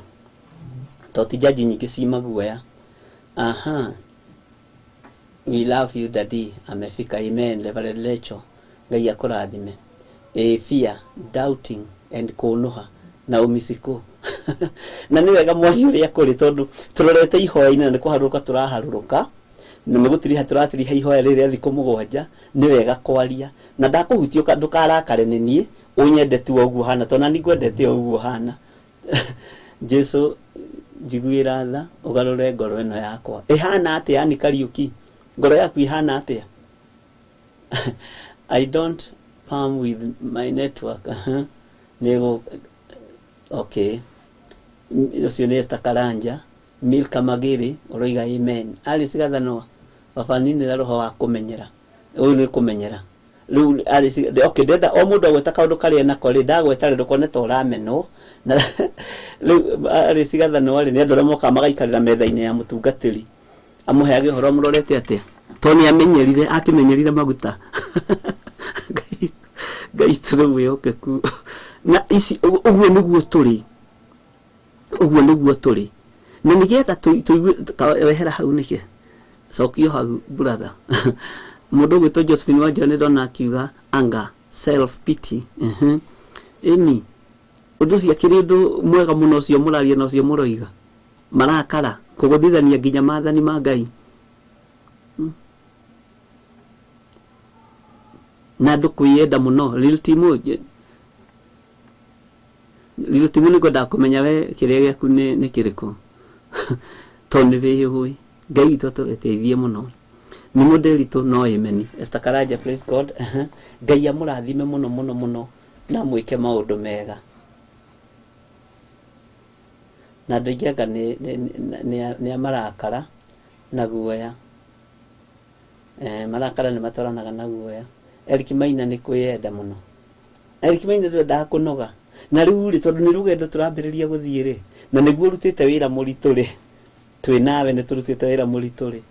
tondũ ti judge nyingĩ ciuma guoya. Aha, we love you daddy, amefika. Amen. Reverend Lecho, Ngai akũrathime. Fear, doubting and kũnũha na ũmiciku na nĩ wega mwaci ũrĩa kũrĩ tondũ tũrorete ihoya-inĩ na nĩ kũharũrũka tũraharũrũka na nĩ gũtiri tũratiriha ihoya rĩrĩa thikũ mũgwanja. Nĩ wega kwaria na ndakũhutio ndũkarakare nĩ niĩ ũnyendete ũguo hana tondũ na nĩ ngwendete ũguo hana. Jesu njiguĩra tha ũgarũre ngoro ĩno yakwa ĩhana atĩa. Yani Kariuki, ngoro yaku ihana atĩa? I don't palm with my network. Nego okay. Ucio nĩ Esther Karanja. Milka Magiri uroiga amen. Alice Gathanoa babanini na roho wa kũmenyera. Ũyũ nĩ kũmenyera. Rĩu Alice okay ndenda o mũndũ agweta kaũndũ karĩa nako rĩ ndagweta rĩ ndũkone ta ũramenwo na rĩu Alice Gathanoa rĩ nĩ andũ arĩa moka magaikarĩra metha-inĩ ya mũtungatĩri amũheage ũhoro mũrorete atĩa tondũ nĩ amenyerire akĩmenyerire maguta. Ngai tũrĩ mwĩhokeku na ici ũguo nĩguo tũrĩ na nĩgetha tũigue wehera hau nĩkĩ cokio hau brother. Mũndũ gwĩtwo Josephine wa John ndona akiuga anger, self pity. Eni ũndũ ũcio akĩrĩ ũndũ mwega mũno ũcio mũraria na ũcio mũroiga marakara kũgũthithania nginya maathani ma Ngai. Na andũ kwĩyenda mũno. Lil Timo nĩ ngwenda kũmenya we kĩrĩa gĩaku nĩ kĩrĩkũ tondũ nĩ wĩhũĩ. Ngai witũ atũteithie mũno. Nĩ mũndĩritũ no amen. Esther Karanja, praise God. Ngai amũrathime mũno na mwĩke maũndũ mega. Na andũ aingĩ anga nĩ amarakara na guoya. Marakara nĩ matwaranaga na guoya. Eric Maina nĩ kwĩyenda mũno. Eric Maina ndendaga kũnoga na rĩu rĩ tondũ nĩ rũgendo tũrambĩrĩria gũthiĩ rĩ na nĩguo rutĩte wĩra mũritũ rĩ twĩ nawe nĩ tũrutĩte wĩra mũritũ rĩ.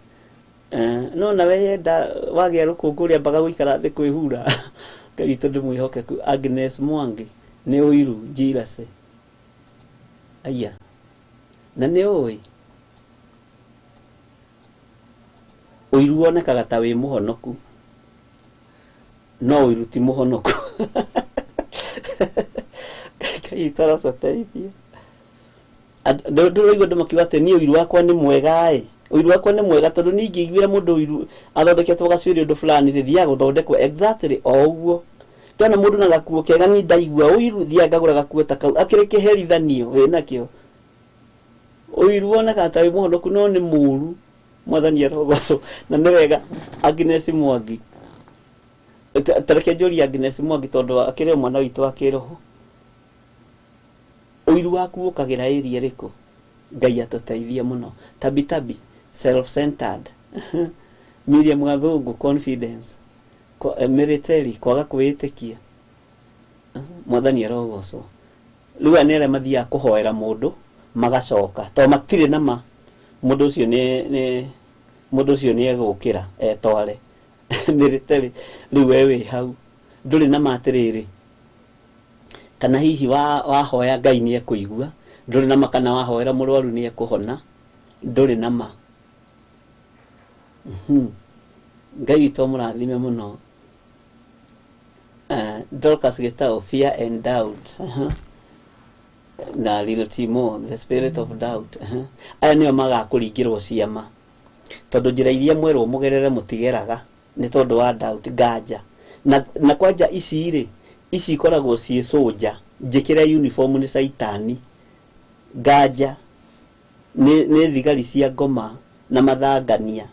No na we yenda wagĩa rũkũngũ mbaga gũikara thĩ kwĩhura. Ngai tondũ mwĩhokeku. Agnes Mwangi nĩ ũiru njirase. Aya na nĩ ũĩ ũiru wonekaga ta wĩ mũhonoku no ũiru ti mũhonoku. Ngai taracoteithia. Ndũrĩigua andũ makiuga atĩ niĩ ũiru wakwa nĩ mwega ũiru wakwa nĩ mwega tondũ niĩ ingĩiguĩra mũndũ ũiru athondeketwo gacuĩrĩ ũndũ fulani rĩ thiaga gũthondekwo exactly o ũguo. Ndona mũndũ na gakuo kega ni ndaigua ũiru thiaga ngagũra gakuo ta kau akĩrĩ kĩherithanio wĩnakĩo. Ũiru wonekaga ta wĩ mũhonoku no nĩ mũũru. Mwathani arogocwo na nĩ wega. Agnes Mwangi tareke njũria Agnes Mwangi tondũ akĩrĩ mwana witũ wa kĩroho. Ũiru waku ũkagĩra area rĩkũ? Ngai atũteithie mũno. Tabi self-centered. Miriam Gathũngũ confidence. Military kwaga kwĩĩtĩkia. Mwathani arogocwo. Rĩu nĩ arĩa mathiaga kũhoera mũndũ magacoka tondũ matirĩ na ma. Mũndũ ũcio nĩ egũkĩra etware military. Rĩu we wĩ hau ndũrĩ na ma atĩrĩrĩ kana hihi wahoya Ngai nĩ ekũigua. Ndũrĩ na ma kana wahoera mũrwaru nĩ ekũhona. Ndũrĩ na ma. Ngai witũ mũrathime mũno. Dorcas Gitau, fear and doubt. Na Lil Timo, the spirit of doubt. Aya nĩo magakũringĩrwo ciama tondũ njĩra iria mwerwo mũgerere mũtigeraga nĩ tondũ wa doubt nganja na kwanja ici rĩ ici ikoragwo ciĩ soja njĩkĩre uniform nĩ saitani. Nganja nĩ thigari cia ngoma na mathangania.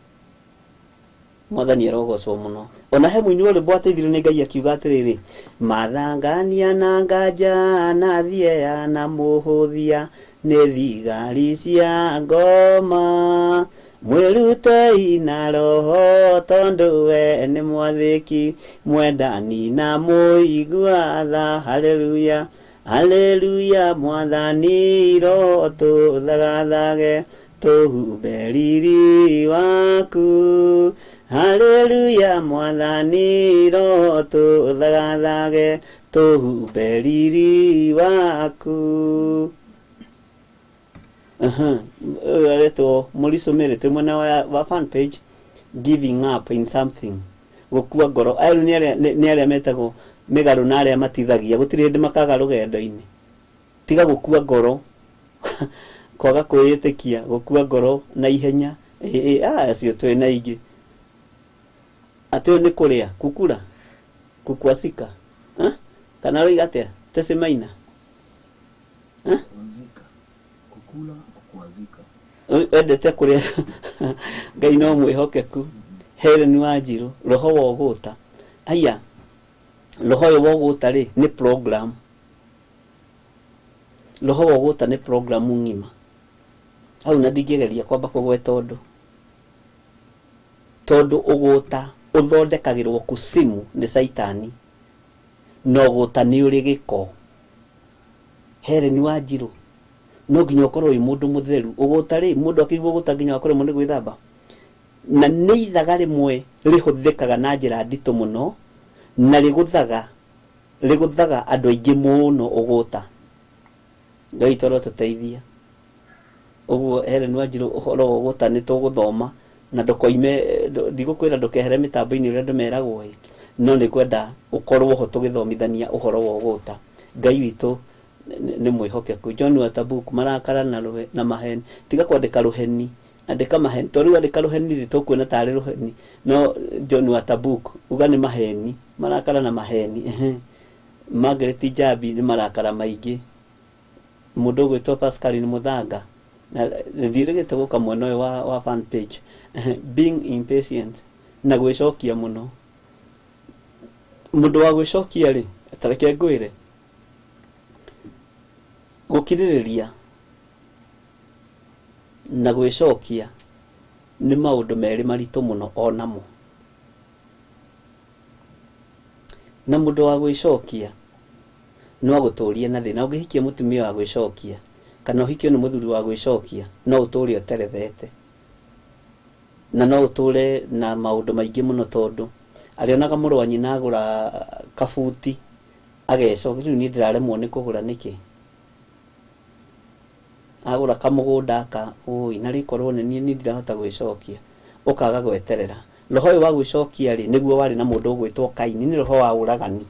Mwathani arogocwo mũno. Ona he mũini ũrĩ bwateithire nĩ Ngai akiuga atĩrĩrĩ mathangania na nganja na thiea na mũhũthia nĩ thigari cia ngoma mwĩrutei na roho tondũ we nĩ mwathĩki mwendani na mũigua tha. Haleluya haleluya. Mwathani roho tũthagathage tũhumbe riri waku. Hallelujah mwathani roho tuthathage tuhumbe riri waku. Areto mulisomere tumwana wa fan page giving up in something gukua ngoro ayo ni aria metago megaru na aria matithagia gutire ndi makaga rugendo-ini tiga gukua ngoro kwaga kwiyitikia gukua ngoro na ihenya acio twe na ingi atio ni kuria kukura kukwasika kana roiga atia tesimaina kukula kukwazika endete kuria Ngai no mwihokeku. Helen Wanjiru roho wa guta aya roho wa guta ri ni program roho wa guta ni program ngima au na ndigereria kwamba kugwe tondu uguta uthondekagirwo kusimu ni saitani no guta ni uri giko. Helen Wanjiru no nginya ukorwo wi mundu mutheru uguta ri mundu akigwo guta nginya akore mundu gwithamba na ni ithaga rimwe rihuthikaga na njira ndito muno na riguthaga andu aingi muno uguta. Ngai toro tuteithia uguo Helen Wanjiru uhoro uguta ni tuguthoma na ndukoime ndigukwira ndukehere mitambo-ini uria ndumeragwo no ni kwenda ukorwo ho tugithomithania uhoro wa uguta. Ngai witu ni mwihokeku. John Watabuku marakara na maheni tiga kwandika ruheni andika maheni toriu andika ruheni ritukwona tari ruheni no John Watabuku uga ni maheni marakara na maheni. Margaret Jabi ni marakara maingi mundu gwitwo Pascal ni muthanga na ndirigite guka mwena uyu wa fan page being impatient na gwicokia muno mundu wa gwicokia ri atareke ngwire gukiririria na gwicokia ni maundu meri maritu muno onamo na mundu wa gwicokia no aguturie na thina ungihikia mutumia wa gwicokia kana uhikio ni muthuri wa gwicokia no uturie uterethete na no uture na maundu maingi muno tondu arionaga murwanyi na agura kabuti agecokia riu ni ndiraremwo ni kugura niki agura kamugunda aka na rikorwo ni ni ndirahota gwicokia ukaga gweterera. Roho uyu wa gwicokia ri niguo wari na mundu gwitwo Kaini ni roho wa uragani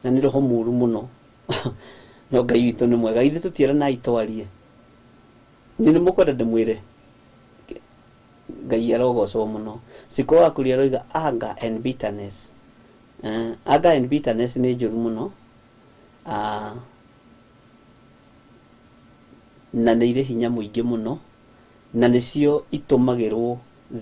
na ni roho muru muno no Ngai witu ni mwega ithe tutiera na itwarie ni mukwenda ndimwire Ngai arogocwo muno siko wakuria roiga anger and bitterness. Anger and bitterness ni njuru muno na nĩ irĩ hinya mũingĩ mũno na nĩcio itumagĩrwo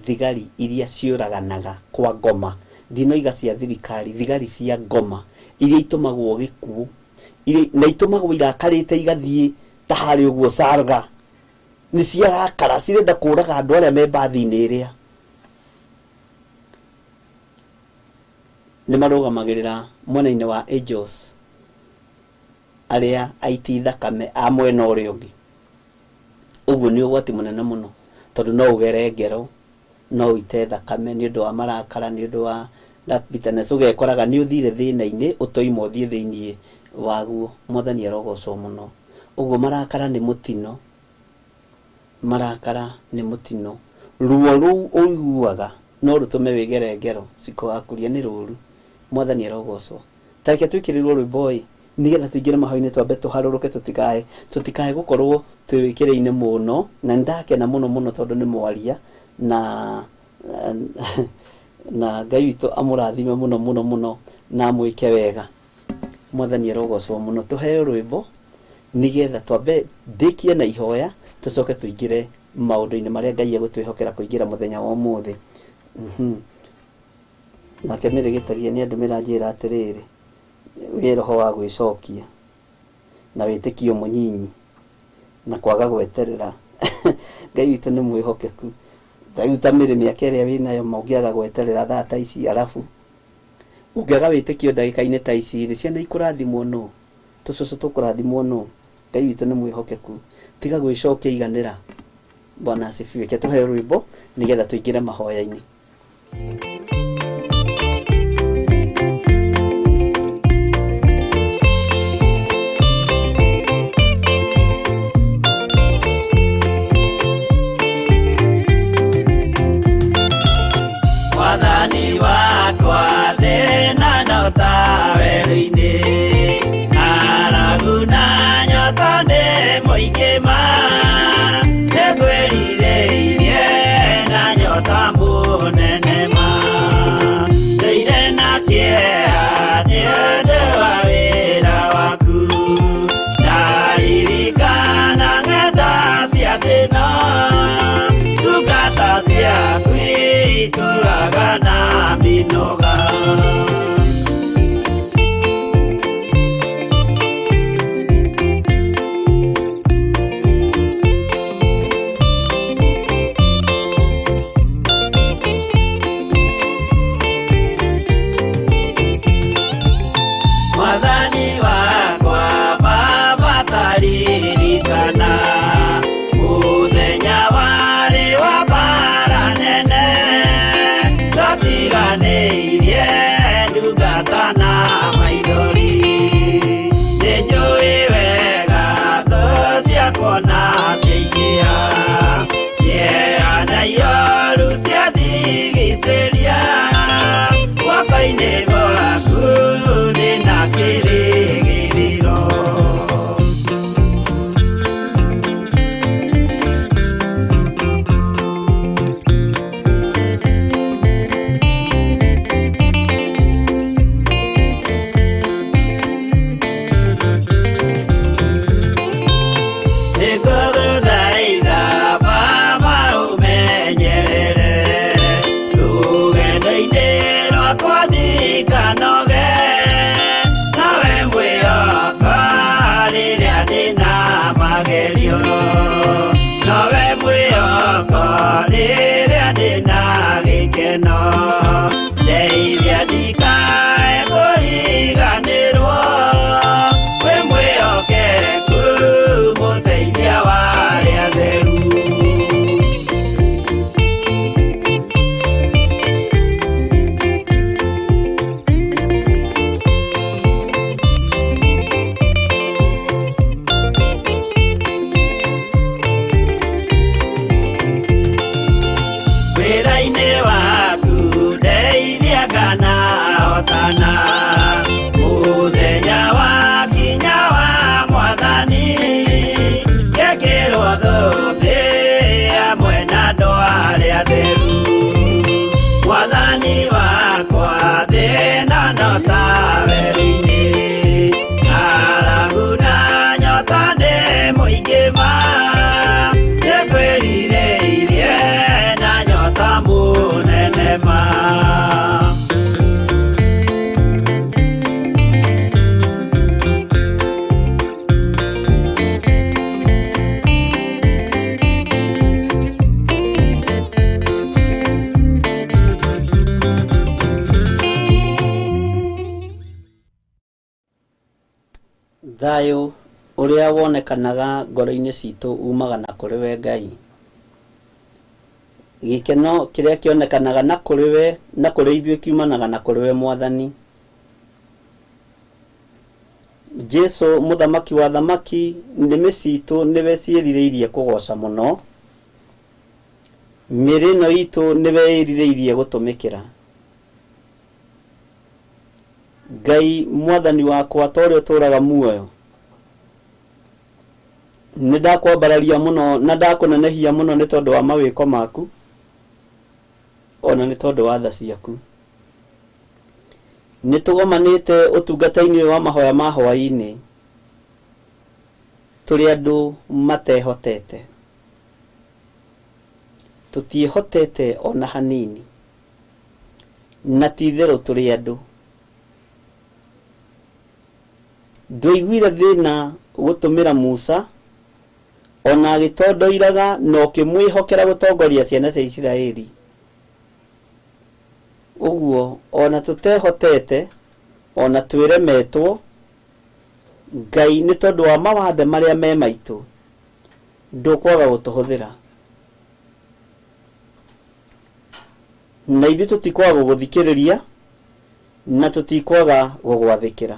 thigari iria ciũraganaga kwa ngoma. Ndinoiga cia thirikari, thigari cia ngoma iria itumagwo gĩkuũ na itumagwo irakarĩte igathiĩ ta harĩ ũguo Sarga nĩ ciarakara cirenda kũraga andũ arĩa me mbathi-inĩ ĩrĩa nĩ marũgamagĩrĩra mwena-inĩ wa Angels arĩa aiti thakame a mwena ũrĩa ũngĩ. Uguo ni ugwati munene muno tondu no ugere ngero no ite thakame ni undu wa marakara ni undu wa that bitterness ugekoraga ni uthire thina-ini utoima uthie thiini waguo. Mwathani arogocwo muno. Uguo marakara ni mutino ruo ruu uiguaga no rutume wigere ngero siko akuria ni ruru. Mwathani arogocwo. Tareke twikirirwo rwimbo nigetha tuingire mahoya-ini twambe tuharuruke tutikae gukorwo twikire-ini muno na ndakena muno tondu ni mwaria na Ngai witu amurathime muno na mwike wega. Mwathani arogocwo muno. Tuheo rwimbo nigetha twambe ndikie na ihoya tucoke tuingire maundu-ini maria Ngai egutwihokera kuingira muthenya wa umuthi. Nake nirigitagia ni andu miranjira atiriri wi roho wa gwicokia na witikio munyinyi na kwaga gweterera. Ngai witu ni mwihokeku. Ndairuta mĩrĩ mĩaka ĩrĩa wĩnayo ũngĩaga gweterera thaa ta ici arabu ũngĩaga wĩtĩkio ndagĩka-inĩ ta ici rĩ ciana ikũrathimwo nũ tũcũcũ tũkũrathimwo nũ. Ngai witũ nĩ mwĩhokeku tiga gwĩcokia iganĩra. Bwana asifiwe. Ke tũheo rwĩmbo nĩgetha tũingĩre mahoya-inĩ. Wathani wakwa thina nyota werũ-inĩ, ng'aragu na nyota nĩ mũingĩ ma, nĩngwĩrirĩirie na nyota mũnene ma, ndũire na kĩeha nĩ ũndũ wa wĩra waku, ndaririkana ng'enda cia thĩna, ndungata ciaku ituraga na mĩnoga. Mwathani wakwa baba taririkana, mũthenya warĩ wa mbara nene, twatiganĩirie ndungata na maithori, nĩnjũĩ wega thũ ciakwa na ciaingĩha, kĩeha na ihoru ciandigicĩria, guoko-inĩ gwaku ndĩna kĩrĩgĩrĩro. Nĩngũgũthaitha Baba ũmenyerere, rũgendo-inĩ rwakwa ndikanoge, nawe mwĩhoko rĩrĩa ndĩna magerio, nawe mwĩhoko rĩrĩa ndĩna gĩkeno, ndeithia ndikae kũriganĩrwo, wĩ mwĩhokeku mũteithia wa arĩa atheru. Wĩra-inĩ waku ndeithia nganahotana, mũthenya wa kinya wa Mwathani, ngekĩrwo thũmbĩ hamwe na andũ arĩa atheru. Mwathani wakwa thĩna nyota werũ-inĩ, ng'aragu na nyota nĩ mũingĩ ma, nĩngwĩrirĩirie na nyota mũnene ma. Thayũ ũrĩa wonekanaga ngoro-inĩ citũ umaga na kũrĩ we Ngai. Gĩkeno kĩrĩa kĩonekanaga na kũrĩ we na kũrĩ ithuĩ kiumanaga na kũrĩ we Mwathani. Jesu mũthamaki wa thamaki, nĩmĩ citũ nĩwe ciĩrirĩirie kũgoca mũno, mĩĩrĩ ĩno itũ nĩwe ĩrirĩirie gũtũmĩkĩra. Ngai Mwathani wakwa ta ũrĩa ũtũũraga muoyo, nĩndakwambararia mũno na ndakũnenehia mũno nĩ tondũ wa mawĩko maku, ona nĩ tondũ wa tha ciaku. Nĩtũgomanĩte ũtungata-inĩ wa mahoya ma hwai-ini, tũrĩ andũ matehotete, tũtiĩhotete ona hanini, na ti-itherũ tũrĩ andũ. Ndũiguire thĩna gũtũmĩra Musa, ona agĩtondoiraga na ũkĩmwĩhokera gũtongoria ciana cia Isiraeli. Ũguo ona tũtehotete, ona twĩremetwo, Ngai nĩ tondũ wa mawathe marĩa me maitũ, ndũkwaga gũtũhũthĩra. na ithuĩ tũtikwaga gũgũthikĩrĩria na tũtikwaga gũgwathĩkĩra.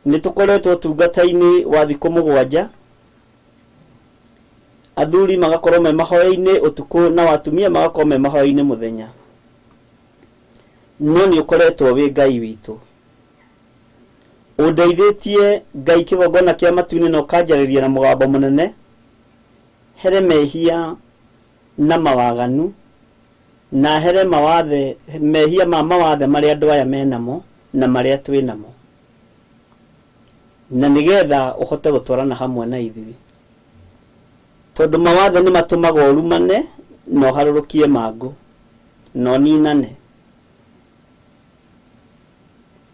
Nĩtũkoretwo ũtungata-inĩ wa thikũ 7, athuri magakorwo me mahoya-inĩ ũtukũ na atumia magakorwo me mahoya-inĩ mũthenya. No nĩ ũkoretwo wĩ Ngai witũ, ũndeithĩtie Ngai kĩgongona kĩa matu-inĩ na ũkanjarĩria na mũgambo mũnene, here mehia na mawaganu, na here mehia ma mawathe marĩa andũ aya menamo na marĩa twĩ namo, na nĩgetha ũhote gũtwarana hamwe na ithuĩ, tondũ mawathe nĩ matũmaga ũrumane na ũharũrũkie mangũ na ũninane.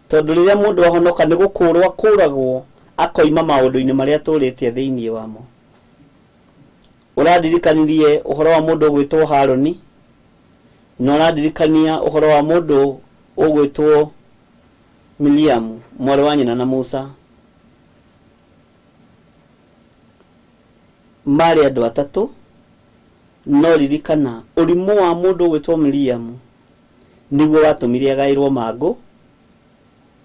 Tondũ rĩrĩa mũndũ ahonoka nĩ gũkũrwo akũragwo akoima maũndũ-inĩ marĩa tũrĩtie thĩinĩ wamo. Ũrandirikanirie ũhoro wa mũndũ ũgwĩtwo Haroni, na ũrandirikania ũhoro wa mũndũ ũgwĩtwo Miriamu, mwarĩ wa nyina na Musa. Marĩ andũ atatũ, no ririkana ũrimũ wa mũndũ ũgwĩtwo Miriamu nĩguo watũmire agaĩrwo mangũ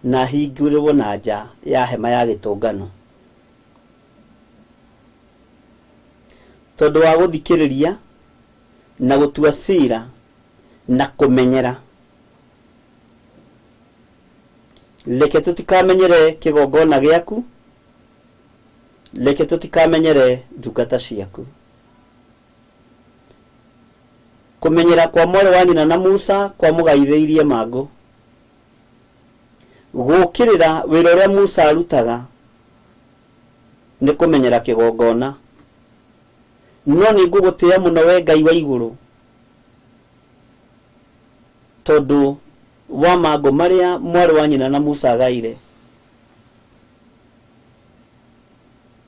na hingũrĩrwo na nja ya hema ya gĩtũngano. Tondũ wa gũthikĩrĩria na gũtua cira na kũmenyera. Reke tũtikamenyere kĩgongona gĩaku, reke tũtikamenyere ndungata ciaku. Kũmenyera kwa mwarĩ wa nyina na Musa kwa mũgaithĩirie mangũ. Gũkĩrĩra wĩra ũrĩa Musa arutaga nĩ kũmenyera kĩgongona. No nĩ ngũgũtĩĩa mũno we Ngai wa igũrũ, tondũ wa mangũ marĩa mwarĩ wa nyina na Musa agaire.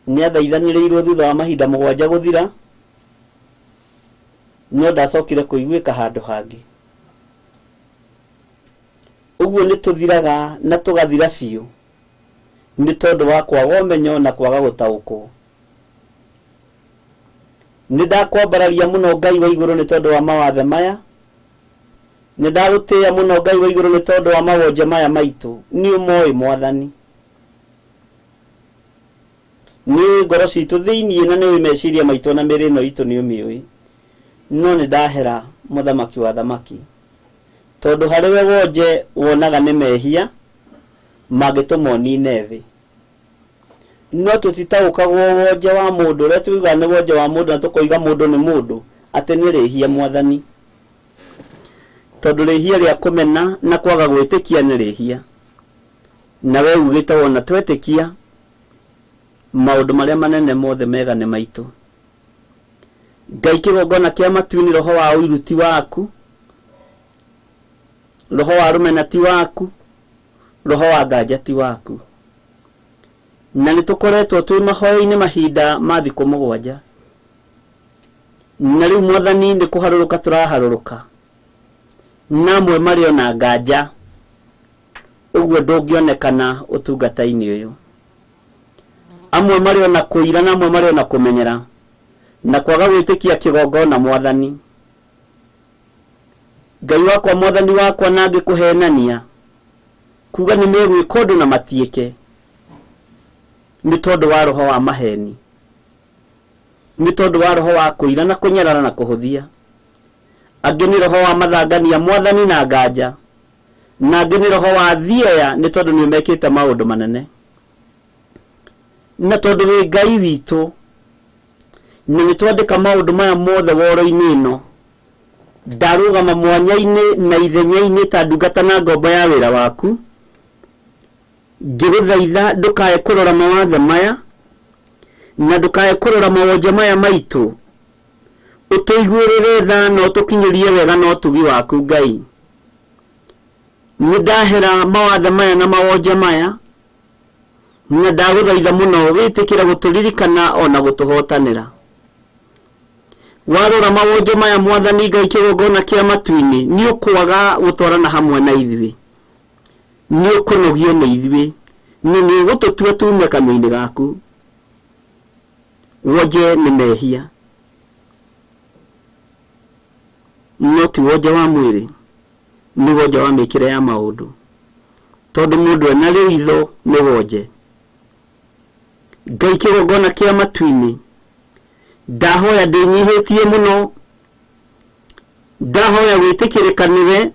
Nĩ athaithanĩrĩirwo thutha wa mahinda 7 gũthira, no ndacokire kũiguĩka handũ hangĩ. Ũguo nĩ tũthiraga na tũgathira biũ nĩ tondũ wa kwaga ũmenyo na kwaga gũtaũkwo. Nĩ ndakwambararia mũno Ngai wa igũrũ nĩ tondũ wa mawathe maya. Nĩ ndagũtĩĩa mũno Ngai wa igũrũ nĩ tondũ wa mawonje maya maitũ. Nĩ ũmoĩ Mwathani, nĩ ngoro citũ thĩinĩ na nĩ meciria maitũ na mĩrĩ ĩno itũ nĩ ũmĩũĩ. No nĩ ndahera mũthamaki wa thamaki, tondũ harĩ we wonje wonaga nĩ mehia mangĩtũma ũnine thĩ. No tũtitaũkagwo wonje wa mũndũ ũrĩa tugaga nĩ wonje wa mũndũ na tũkoiga mũndũ nĩ mũndũ atĩ nĩ rĩhia Mwathani, tondũ rĩhia rĩa kũmena na kwaga gwĩtĩkia nĩ rĩhia. Na we ugĩte wona twetĩkia maũndũ marĩa manene mothe mega nĩ maitũ. Ngai kĩgongona kĩa matu-inĩ, roho wa ũiruti waku, roho wa rũmenati waku, roho wa nganjati waku. Na nĩ tũkoretwo twĩ mahoya-inĩ mahinda ma thikũ 7, na rĩu Mwathani nĩ kũharũrũka tũraharũrũka, na amwe marĩ ona nganja, ũguo ndũngĩonekana ũtungata-inĩ ũyũ. Amwe marĩ ona kũira na amwe marĩ ona kũmenyera na kwaga gwĩtĩkia kĩgongona Mwathani. Ngai wakwa, Mwathani wakwa, na ngĩkũhenania kuga nĩ megwĩka ũndũ na matiĩke nĩ tondũ wa roho wa maheni, nĩ tondũ wa roho wa kũira na kũnyarara na kũhũthia. Angĩ nĩ roho wa mathangania Mwathani na nganja, na angĩ nĩ roho wa thiaya nĩ tondũ nĩ mekĩte maũndũ manene. Na tondũ wĩ Ngai witũ na nĩ twandĩka maũndũ maya mothe woro-inĩ ĩno, ndarũgama mwanya-inĩ na ithenya-inĩ ta ndungata na ngombo ya wĩra waku, ngĩgũthaitha ndũkae kũrora mawathe maya na ndũkae kũrora mawonje maya maitũ, ũtũiguĩrĩre tha na ũtũkinyĩrie wega na ũtugi waku Ngai. Nĩ ndahera mawathe maya na mawonje maya, na ndagũthaitha mũno wĩtĩkĩre gũtũririkana ona gũtũhotanĩra. Warora mawonje maya Mwathani Ngai kĩgongona kĩa matu-inĩ, nĩ ũkwaga gũtwarana hamwe na ithuĩ, nĩ ũkũnogio nĩ ithuĩ, nĩ ũgũtũtua tume kanua-inĩ gaku. Wonje nĩ mehia. woja wa mwiri ni woja wa mikire ya maundu tondu mundu ena ritho ni woje Ngai kigongona kia matu-ini ndahoya ndinyihitie muno ndahoya witikirikanire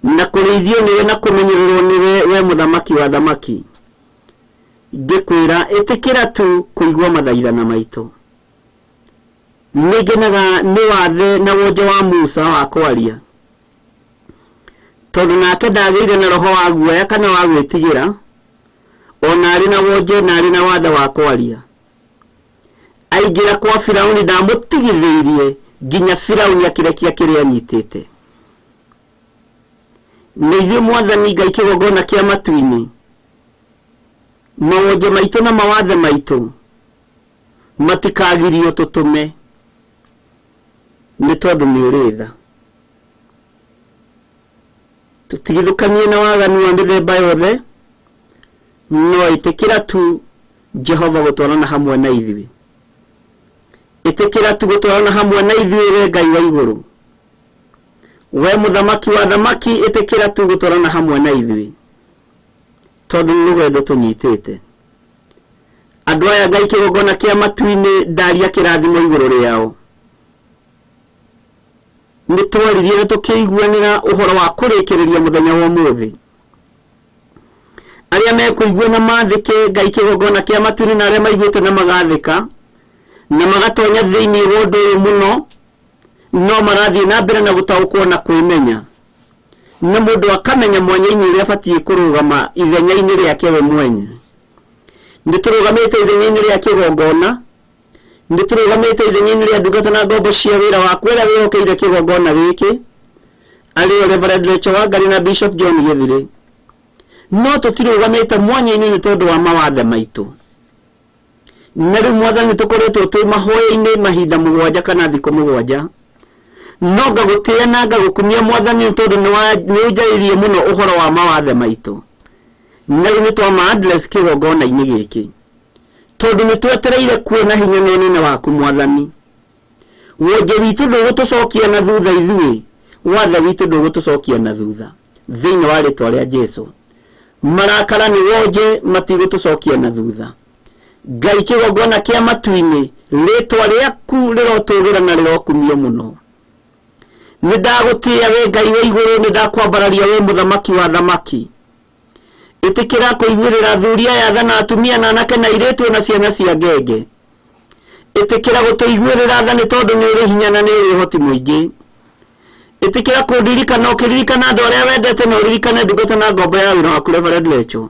na kurithio niwe na kumenyererwo niwe we muthamaki wa thamaki ngikwira itikira tu kuigwa mathaithana maitu nigenaga ni wathe na woja wa Musa wa kwaria tondu nake ndageire na roho wa guoya kana wa gwitigira ona ari na woje na ari na wathe wa kwaria aingira kwa Firauni ndamutigithirie nginya Firauni akirekia kiria anyitite niithuĩ Mwathani Ngai kĩgongona kĩa matu-ini mawoje maitu na mawathe maitu matikagirio tutume ni tondu ni ũrĩ tha tutigithukanie na waganu wa mĩthemba yothe no itikira tu Jehova gutwarana hamwe na ithuĩ itikira tu gutwarana hamwe na ithuĩ we Ngai wa iguru we muthamaki wa thamaki itikira tu gutwarana hamwe na ithuĩ tondu ni rugendo tunyitite andu aya Ngai kĩgongona kĩa matu-ini ndaria kĩrathimo iguru rĩao nitwaririe na tukĩiguanĩra ũhoro wa kũrĩkĩrĩria mũthenya wa ũmũthĩ aria mekuigua na mathike Ngai kĩgongona kĩa matu-ini na aria maiguĩte na magathika na magatonya thĩinĩ wa ũndũ ũyũ mũno no marathiĩ na mbere na gũtaũkwo na kwĩmenya na mũndũ akamenya mwanya-inĩ ũrĩa abatiĩ kũrũgama ithenya-inĩ rĩake we mwenye nĩtũrũgamĩte ithenya-inĩ rĩa kĩgongona nĩtũrũgamĩte ithenya-inĩ rĩa ndungata na ngombo cia wĩra waku ũrĩa wĩhokeire kĩgongona gĩkĩ arĩ Reverend Rachel Wangari na Bishop John Githiri no tũtirũgamĩte mwanya-inĩ nĩ tondũ wa mawathe maitũ na rĩu Mwathani tũkoretwo twĩ mahoya-inĩ mahinda 7 kana thikũ 7 no ngagũtĩĩa na ngagũkumia Mwathani tondũ nĩũnjarĩirie mũno ũhoro wa mawathe maitũ na rĩu nĩtwama address kĩgongona-inĩ gĩkĩ tondu nitwetereire kuona hinya na ũnene waku Mwathani woje witũ ndũgũtũcokia na thutha ithuĩ wathe witũ ndũgũtũcokia na thutha thĩinĩ wa rĩtwa rĩa Jesũ marakara ni woje matigũtũcokia na thutha Ngai kĩgongona kĩa matu-ini rĩtwa rĩaku rĩrotũgĩra na rĩrokumio mũno nĩndagũtĩĩa we Ngai wa igũrũ nĩndakwambararia we muthamaki wa thamaki itikira kũiguĩrĩra thuria ya thana atumia na anake na airĩtu na ciana cia ngenge itikira gũtũiguĩrĩra tha nĩ tondũ nĩ ũrĩ hinya na nĩ ũrĩ ũhoti mũingĩ itikira kũndirikana ũkĩririkana andũ arĩa wendete na ũririkane ndungata na ngombo ya wĩra waku Reverend Rachel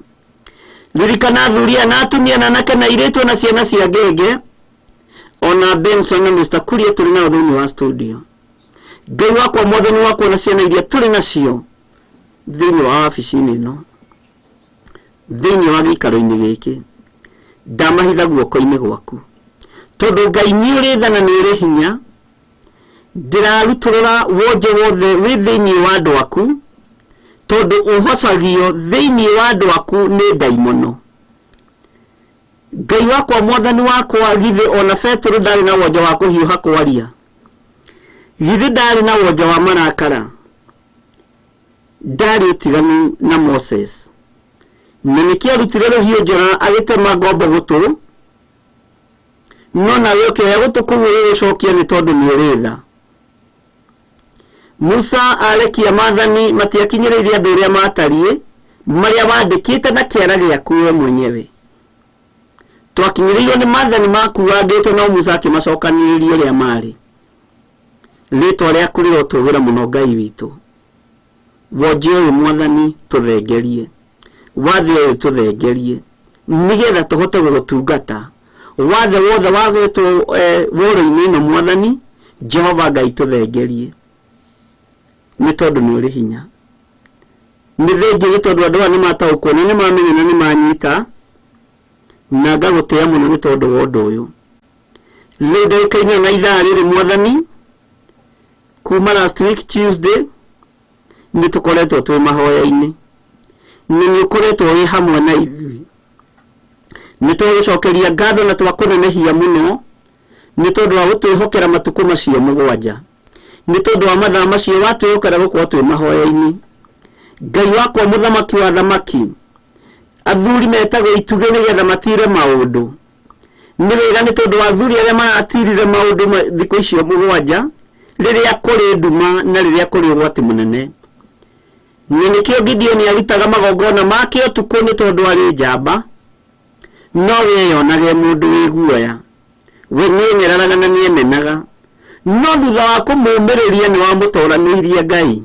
ririkana thuria na atumia na anake na airĩtu na ciana cia ngenge ona Benson na Mr. Kuria tũrĩ nao thĩinĩ wa studio Ngai wakwa Mwathani wakwa na ciana iria tũrĩ nacio thĩinĩ wa wabici-inĩ ĩno thĩinĩ wa gĩikaro-inĩ gĩkĩ ndamahitha guoko-inĩ gwaku tondu Ngai nĩ ũrĩ tha na nĩ ũrĩ hinya ndĩrarutũrũra woje wothe wĩ thĩinĩ wa andũ aku tondu ũhocagio thĩinĩ wa andũ aku nĩ ndaimono Ngai wakwa Mwathani wakwa githĩ ona Petero ndarĩ na woja wa kũhiũha kwaria githĩ ndarĩ na woja wa marakara ndarĩ ũtiganu na Moses na nĩkĩarutire rũhiũ njora agĩtema ngombo gũtũ no nawe ũkĩoya gũtũ kũu ũgũcokia nĩ tondũ nĩ ũrĩ tha Musa arekia Maathani matiakinyĩrĩirie andũ ũrĩa matariĩ marĩa wandĩkĩte na kĩara gĩaku we mwenyewe twakinyĩrĩirio nĩ Maathani maku wandĩtwo no Musa akĩmacokanĩrĩria ũrĩa marĩ rĩtwa rĩaku rĩrotũgĩra mũno Ngai witũ woje ũyũ Mwathani tũthengerie wathe ũyũ tũthengerie nĩgetha tũhote gũgũtungata wathe wothe wagwĩtwo wũra-inĩ ĩno Mwathani Jehova Ngai tũthengerie nĩ tondũ nĩ ũrĩ hinya nĩ thengiĩ nĩ tondũ andũ aya nĩmataũkwo na nĩmamenya na nĩmanyita na ngagũtĩĩa mũno nĩ tondũ wa ũndũ ũyũ rĩu ndagĩka-inĩ na ithaa rĩrĩ Mwathani kuma last week Tuesday nĩtũkoretwo twĩ mahoya-inĩ nĩũkoretwo wĩ hamwe na ithuĩ nĩtũgũcokeria ngatho na twakũnenehia mũno nĩ tondũ wa gũtwĩhokera matukũ macio 7 nĩ tondũ wa mathaa macio watwĩũkĩra gũkorwo twĩ mahoya-inĩ. Ngai wakwa mũthamaki wa thamaki, athuri metagwo itugĩ nĩgetha matire maũndũ. Nĩ wega nĩ tondũ wa athuri arĩa maratirire maũndũ thikũ icio 7 rĩrĩa kũrĩ nduma na rĩrĩa kũrĩ ũgwati mũnene. Nĩkĩo Gideon arutaga magongona make ũtukũ nĩ tondũ arĩ njamba, no weyonage mũndũ wĩ guoya, we nĩenyeraraga na nĩemenaga, no thutha wa kũmũmĩrĩria nĩ wamũtoranĩirie Ngai.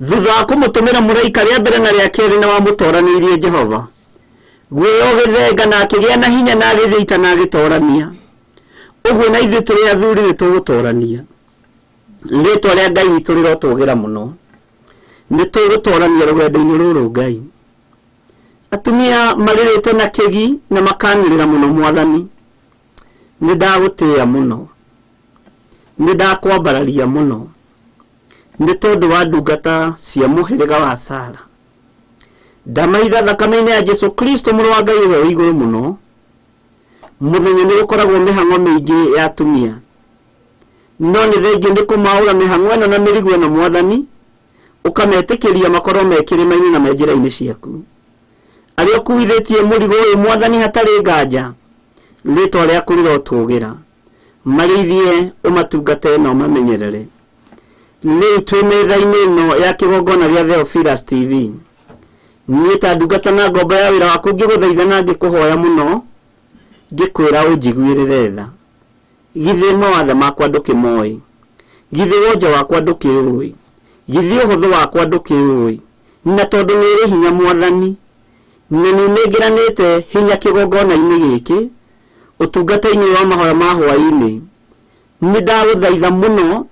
Thutha wa kũmũtũmĩra mũraika rĩa mbere na rĩa kerĩ nĩ wamũtoranĩirie Jehova. Guoya ũgĩthenga na akĩgĩa na hinya na agĩthĩita na agĩtorania. Ũguo na ithuĩ tũrĩ athuri nĩ tũgũtorania. Rĩĩtwa rĩa Ngai witũ rĩrotũgĩra mũno. Nĩ tũgũtorania rũgendo-inĩ rũrũ Ngai. Atumia marĩrĩte na kĩgi na makanĩrĩra mũno Mwathani. Nĩ ndagũtĩĩa mũno. Nĩ ndakwambararia mũno. Nĩ tondũ wa ndungata cia mũhĩrĩga wa Sara. Ndamaitha thakame-inĩ ya Jesu Kristo mũrũ wa Ngai ũrĩa wĩ igũrũ mũno. Mũthenya nĩ gũkoragwo mĩhang'o mĩingĩ ya atumia. No nĩ thengiũ nĩ kũmaũra mĩhang'o ĩno na mĩrigo ĩno Mwathani, ũkametĩkĩria makorwo me kĩrĩma-inĩ na me njĩra-inĩ ciaku. Arĩa ũkuithĩtie mũrigo ũyũ Mwathani hatarĩ nganja, rĩĩtwa rĩaku rĩrotũgĩra. Marĩithie ũmatungate na ũmamenyerere. Rĩu twĩ metha-inĩ ĩno ya kĩgongona gĩa Theophilus TV. Niĩ ta ndungata na ngombo ya wĩra waku ngĩgũthaitha na ngĩkũhoya mũno, ngĩkwĩra ũnjiguĩrĩre tha. Githĩ mawatho makwa ndũkĩmoĩ, githĩ wonja wakwa ndũkĩũĩ, githĩ ũhũthũ wakwa ndũkĩũĩ. Na tondũ nĩ ũrĩ hinya Mwathani, na nĩũnengeranĩte hinya kĩgongona-inĩ gĩkĩ, ũtungata-inĩ wa mahoya ma hwaĩ-inĩ, nĩ ndagũthaitha mũno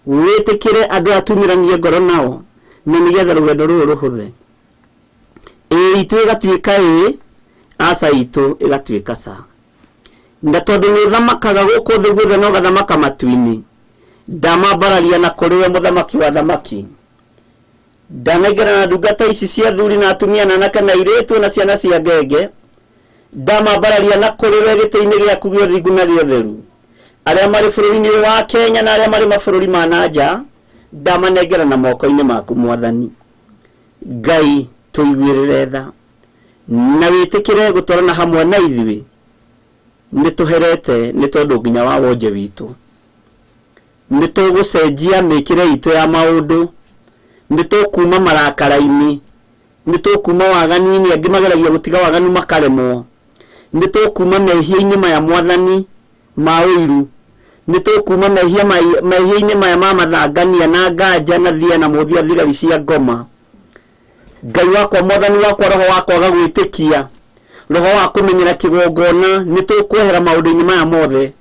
wĩtĩkĩre andũ atumĩranie ngoro nao, na nĩgetha rũgendo rũrũ rũhũthe. Itũ ĩgatuĩka aca itũ ĩgatuĩka ca. Na tondũ nĩ ũthamakaga gũkũ thĩ guothe na ũgathamaka matu-inĩ, ndamambararia na kũrĩ we mũthamaki wa thamaki. Ndanengera na ndungata ici cia athuri na atumia na anake na airĩtu na ciana cia ngenge, ndamambararia na kũrĩ we gĩtĩ-inĩ gĩaku gĩa ũthingu na gĩa ũtheru. Arĩa marĩ bũrũri-inĩ wa Kenya na arĩa marĩ mabũrũri ma nanja, ndamanengera na moko-inĩ maku Mwathani. Ngai tũiguĩrĩre tha na wĩtĩkĩre gũtwarana hamwe na ithuĩ. Nĩ tũherete nĩ tondũ nginya wa wonje witũ. Nĩ tũgũcenjia mĩkĩre itũ ya maũndũ. Nĩ tũkuma marakara-inĩ. Nĩ tũkuma waganu-inĩ, angĩ mageragia gũtiga waganu makaremwo. Nĩ tũkuma mehia-inĩ maya Mwathani ma ũiru. Nĩ tũkuma mehia-inĩ maya ma mathangania na nganja na thia na mũthia thigari cia ngoma. Ngai wakwa Mwathani wakwa, roho wakwa gwĩtĩkia, roho wa kũmenyera kĩgongona, nĩ tũkwehera maũndũ-inĩ maya mothe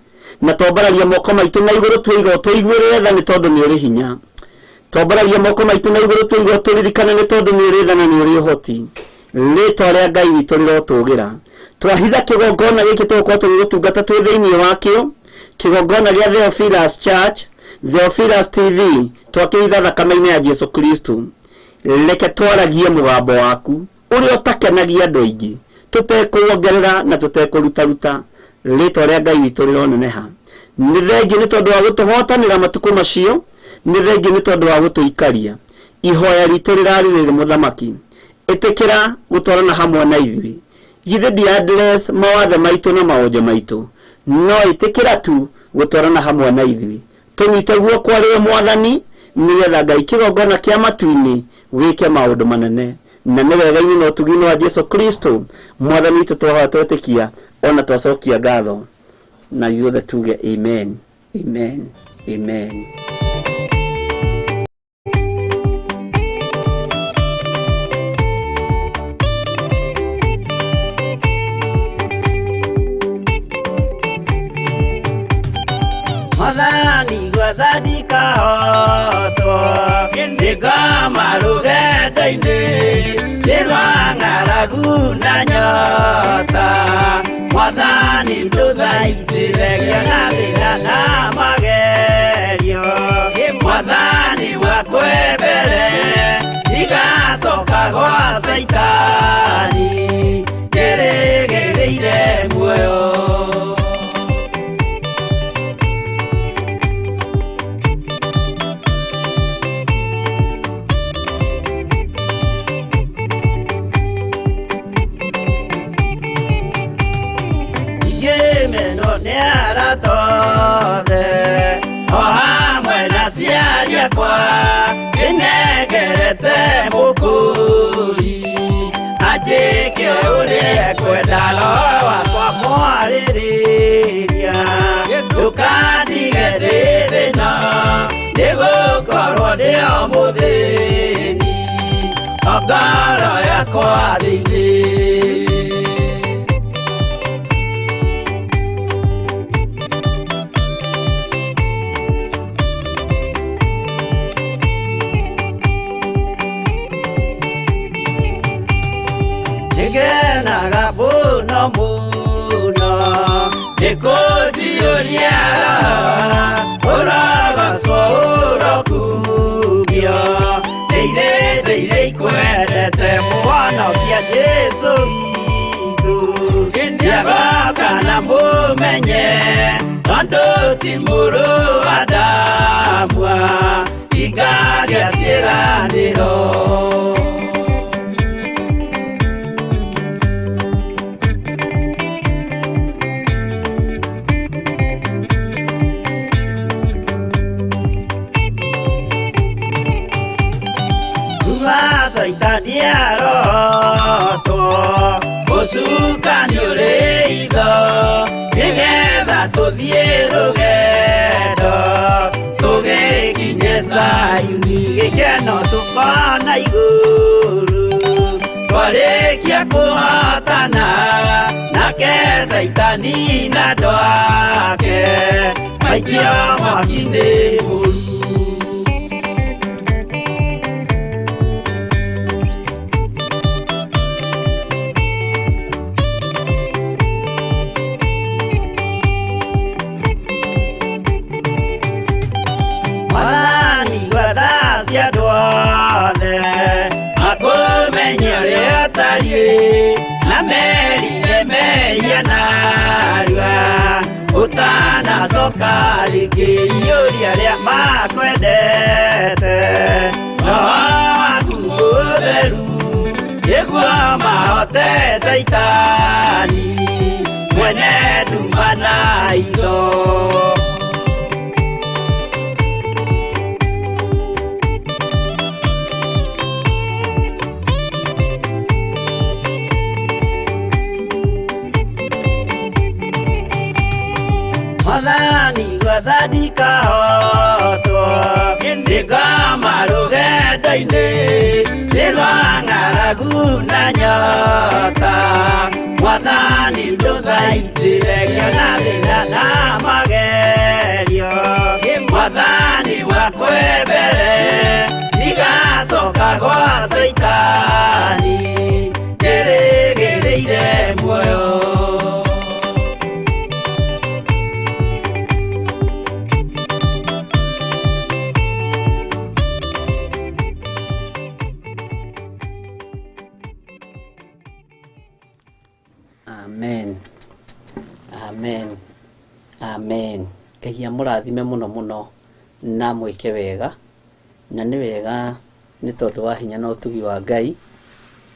na twambararia moko maitũ na igũrũ twĩiga tũiguĩrĩre tha nĩ tondũ nĩ ũrĩ hinya. Twambararia moko maitũ na igũrũ twĩiga tũririkane nĩ tondũ nĩ ũrĩ tha na nĩ ũrĩ ũhoti. Rĩĩtwa rĩa Ngai witũ rĩrotũgĩra. Twahitha kĩgongona gĩkĩ tũgũkorwo tũgĩgũtungata twĩ thĩinĩ wakĩo, kĩgongona gĩa Theophilus Church, Theophilus TV, twakĩhitha thakame-inĩ ya Jesu Kristo. Reke twaragie mũgambo waku ũrĩa ũtakenagia andũ aingĩ, tũtekũwongerera na tũtekũrutaruta. Rĩĩtwa rĩa Ngai witũ rĩroneneha. Nĩ thengiũ nĩ tondũ wa gũtũhotanĩra matukũ macio, nĩ thengiũ nĩ tondũ wa gũtũikaria. Ihoya ritũ rĩrarĩ rĩrĩ mũthamaki, ĩtĩkĩra gũtwarana hamwe na ithuĩ. Githĩ ndiandress mawathe maitũ na maonje maitũ, no ĩtĩkĩra tu gũtwarana hamwe na ithuĩ. Tũnyite guoko rĩwe Mwathani, nĩgetha Ngai kĩgongona kĩa matu-inĩ wĩke maũndũ manene. Na nĩ wega-inĩ na ũtugi-inĩ wa Jesu Kristo Mwathani witũ twahoya twetĩkia, ona twacokia ngatho, na ithuothe tuge amen, amen, amen. Mwathani gwathani kahotwo ndĩngoma rũgendo-inĩ ndĩrwa ng'aragu na nyota. Mwathani ndũthaitĩre na thĩna na magerio. Mwathani wakwe mbere igacoka gwa Saitani ngĩrĩgĩrĩire muoyo. Wendalo wakwa mwarĩrĩria ndũkandige thĩthĩno nĩgũkorwo ndĩ o mũthĩni o ngoro yakwa thĩinĩ. Nĩngenaga mũno mũno nĩkũnjiyũria ũrogocwo ũrokugio ndeire ikwendete mũhonokia Jesũ witũ nĩagoka na mũmenye tondũ ti mũrũ wa ndamwa ingagĩa ciĩranĩro. Niarotwo ũcukani ũrĩ itho nĩgetha tũthiĩ rũgendo tũgĩkinye Zayuni gĩkeno tũkona igũrũ twarĩkia kũhotana nake Saitani na andũ ake maikio mwaki-inĩ mũru. Utanacoka rĩngĩ iyũria rĩa makwendete no waku mũtheru nĩguo mahote Saitani mwene nduma na itho. Guthii kahotwo nĩngoma rũgendo-inĩ nĩrwa ng'aragu na nyota Mwathani ndũthaitĩre na thĩna na magerio Mwathani wakwa mbere ndigacoka gwa Saitani ndĩrĩgĩrĩire muoyo. Amen. Amen. Amen. Ngai mũrathime mũno mũno na mwĩke wega na nĩ wega nĩ tondũ wa hinya na ũtugi wa Ngai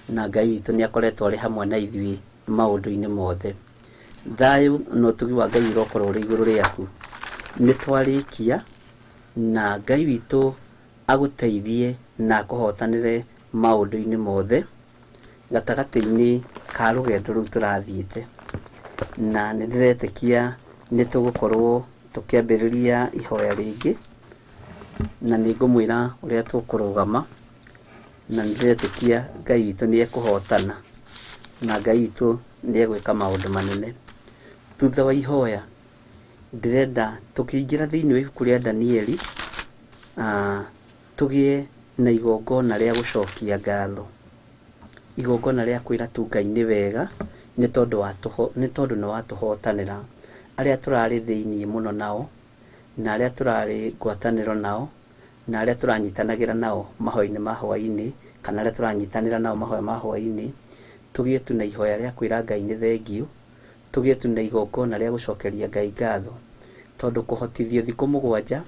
na Ngai witũ nĩ akoretwo arĩ hamwe na ithuĩ maũndũ-inĩ mothe. Thayũ na ũtugi wa Ngai ũrokorwo ũrĩ igũrũ rĩaku. Nĩ twarĩkia na Ngai witũ agũteithie na akũhotanĩre maũndũ-inĩ mothe gatagatĩ-inĩ ka rũgendo rũu tũrathiĩte, na nĩ ndĩretĩkia nĩ tũgũkorwo tũkĩambĩrĩria ihoya rĩngĩ na nĩ ngũmwĩra ũrĩa tũkũrũgama na nĩ ndĩretĩkia Ngai witũ nĩ ekũhotana na Ngai witũ nĩ egwĩka maũndũ manene. Thutha wa ihoya ndĩrenda tũkĩingĩra thĩinĩ wa ibuku rĩa Danieli tũgĩe na igongona rĩa gũcokia ngatho, igongona rĩa kwĩra tu Ngai nĩ wega nĩ tondũ nĩ watũhotanĩra arĩa tũrarĩ thĩinĩ mũno nao na arĩa tũrarĩ ngwatanĩro nao na arĩa tũranyitanagĩra nao mahoya-inĩ ma Hwai-ini kana arĩa tũranyitanĩra nao mahoya ma Hwai-ini. Tũgĩe tu na ihoya rĩa kwĩra Ngai nĩ thengio, tũgĩe tu na igongona rĩa gũcokeria Ngai ngatho tondũ kũhotithio thikũ 7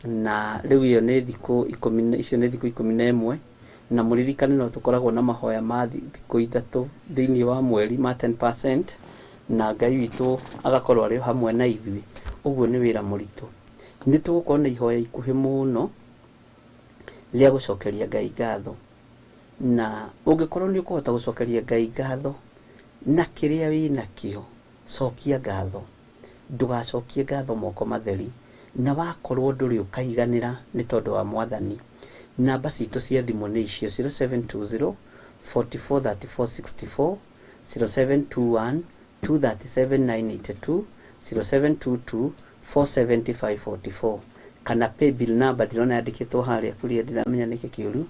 na rĩu iyo nĩ thikũ 11 na mũririkane no tũkoragwo na mahoya ma thikũ 3 thĩinĩ wa mweri ma 10% na Ngai witũ agakorwo arĩ hamwe na ithuĩ. Ũguo nĩ wĩra mũritũ. Nĩ tũgũkorwo na ihoya ikuhĩ mũno rĩa gũcokeria Ngai ngatho, na ũngĩkorwo nĩ ũkũhota gũcokeria Ngai ngatho na kiria wina kio cokia ngatho ndugacokie ngatho moko matheri na wakorwo nduri ukaiganira ni tondu wa mwathani. Namba citu cia thimu ni icio 0720 443464 0721 237982 0722 470544 kana paybill number ndirona yandikitwo haria kuria ndiramenya niki kiuru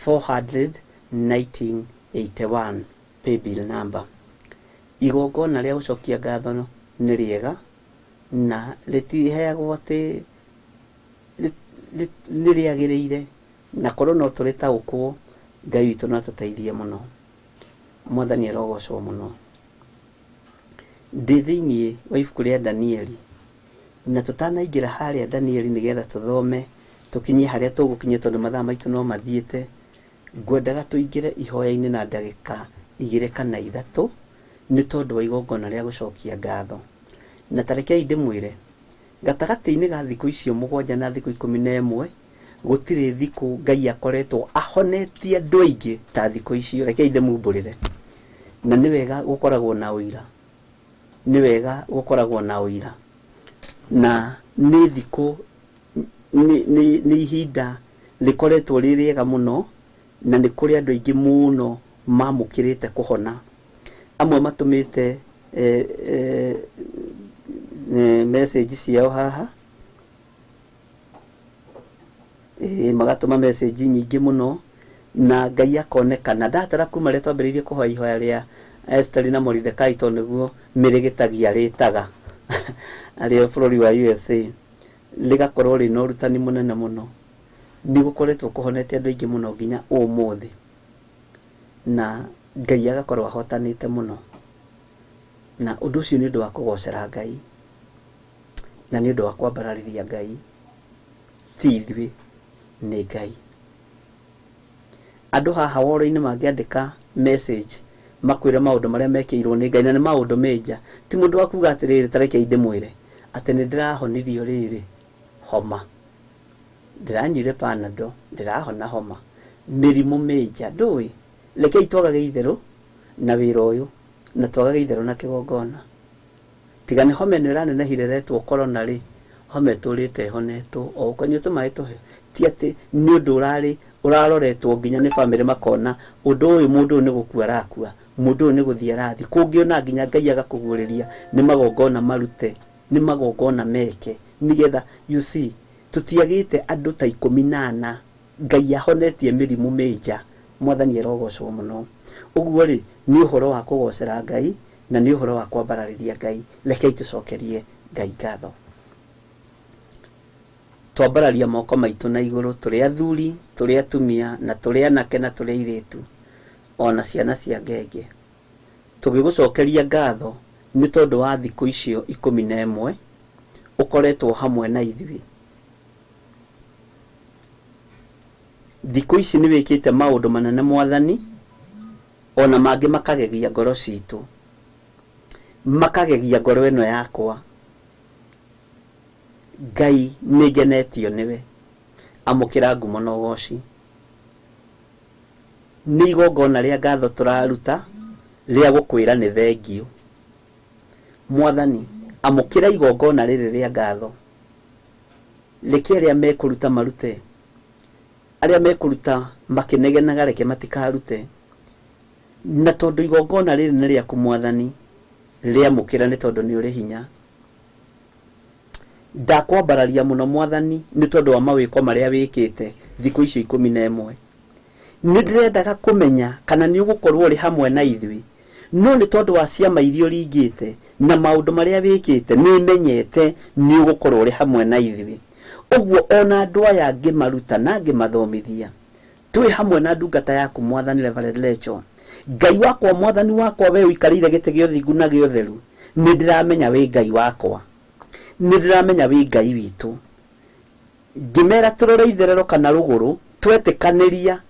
400-1981 paybill number. Igongona ria gucokia ngatho ni riega na ritiheagwo ati ririagirire na korwo no turitaukwo Ngai witu no tuteithie muno. Mwathani arogocwo muno. Ndi thiini wa ibuku ria Danieli na tutanaingira haria Danieli nigetha tuthome tukinyie haria tugukinyie tondu mathaa maitu no mathiete. Ngwendaga tuingire ihoya-ini na ndagika 2 kana 3 ni tondu wa igongona ria gucokia ngatho. Na tarekei ndimwire gatagati-ini ga thiku icio 7 na thiku 11 gutire thiku Ngai akoretwo ahonetie andu aingi ta thiku icio. Rekei ndimumburire na ni wega gukoragwo na uira, ni wega gukoragwo na uira na ni thiku ni ihinda rikoretwo ririega muno na ni kuri andu aingi muno mamukirite kuhona. Amwe matumite message ciao haha magatuma message nyingi muno na Ngai akonekana. Ndatara kuma ria twambiriirie kuhoya ihoya ria Esther na Mordecai to niguo mirigitagia ritaga ario bururi wa USA ligakorwo ri no rutani munene muno ni gukoretwo kuhonetie andu aingi muno nginya umuthi na Ngai agakorwo ahotanite muno na undu ucio ni undu wa kugocera Ngai na ni undu wa kwambarariria Ngai ti ithui ni Ngai. Andu haha woro-ini mangiandika message makwire maundu maria mekiirwo ni Ngai na ni maundu meja ti mundu wa kuga atiriri tarekei ndimwire ati ni ndirahonirio riri homa ndiranyuire panado ndirahona homa mirimu meja ndui rekei twagage itheru na wira uyu na twagage itheru na kigongona tiga ni homa no iranenehire retwo corona ri homa turite honetwo o ukonyo tumae tuhe ti ati ni undu uraroretwo nginya ni family makona undu uyu mundu ni gukua arakua mundu ni guthia rathi kungiona nginya Ngai agakuguriria ni magongona marute ni magongona meke nigetha you see tutiagite andu ta 18 Ngai ahonetie mirimu meja. Mwathani arogocwo muno. Uguo ri ni uhoro wa kugocera Ngai na ni uhoro wa kwambarariria Ngai. Rekei tucokerie Ngai ngatho. Twambararia moko maitu na iguru turi athuri turi atumia na turi anake na turi iritu ona ciana cia ngenge tugigucokeria ngatho ni tondu wa thiku icio 11 ukoretwo hamwe na ithui. Thiku ici ni wikite maundu manene Mwathani ona mangi makagegia ngoro citu makagegia ngoro eno yakwa. Ngai ni genetio niwe amukira ngumo na ugoci ni igongona ria ngatho turaruta ria gukwira ni thengio. Mwathani amukira igongona riri ria ngatho reke aria mekuruta marute aria mekuruta makinegenaga reke matikarute na tondu igongona riri ni ria Mwathani ria mukira ni tondu ni uri hinya. Ndakwambararia muno Mwathani ni tondu wa mawiko maria wikite thiku icio 11 ni ndirendaga kumenya kana ni ugukorwo uri hamwe na ithui no ni tondu wa ciama irio ringite na maundu maria wikite ni menyete ni ugukorwo uri hamwe na ithui. Uguo ona andu aya ngimaruta na ngimathomithia twi hamwe na ndungata yaku Mwathani Reverend Lecho. Ngai wakwa Mwathani wakwa we uikarire gite gio thingu na gio theru ni ndiramenya we Ngai wakwa ni ndiramenya we Ngai witu. Ngimera turore itherero kana ruguru twetikaniria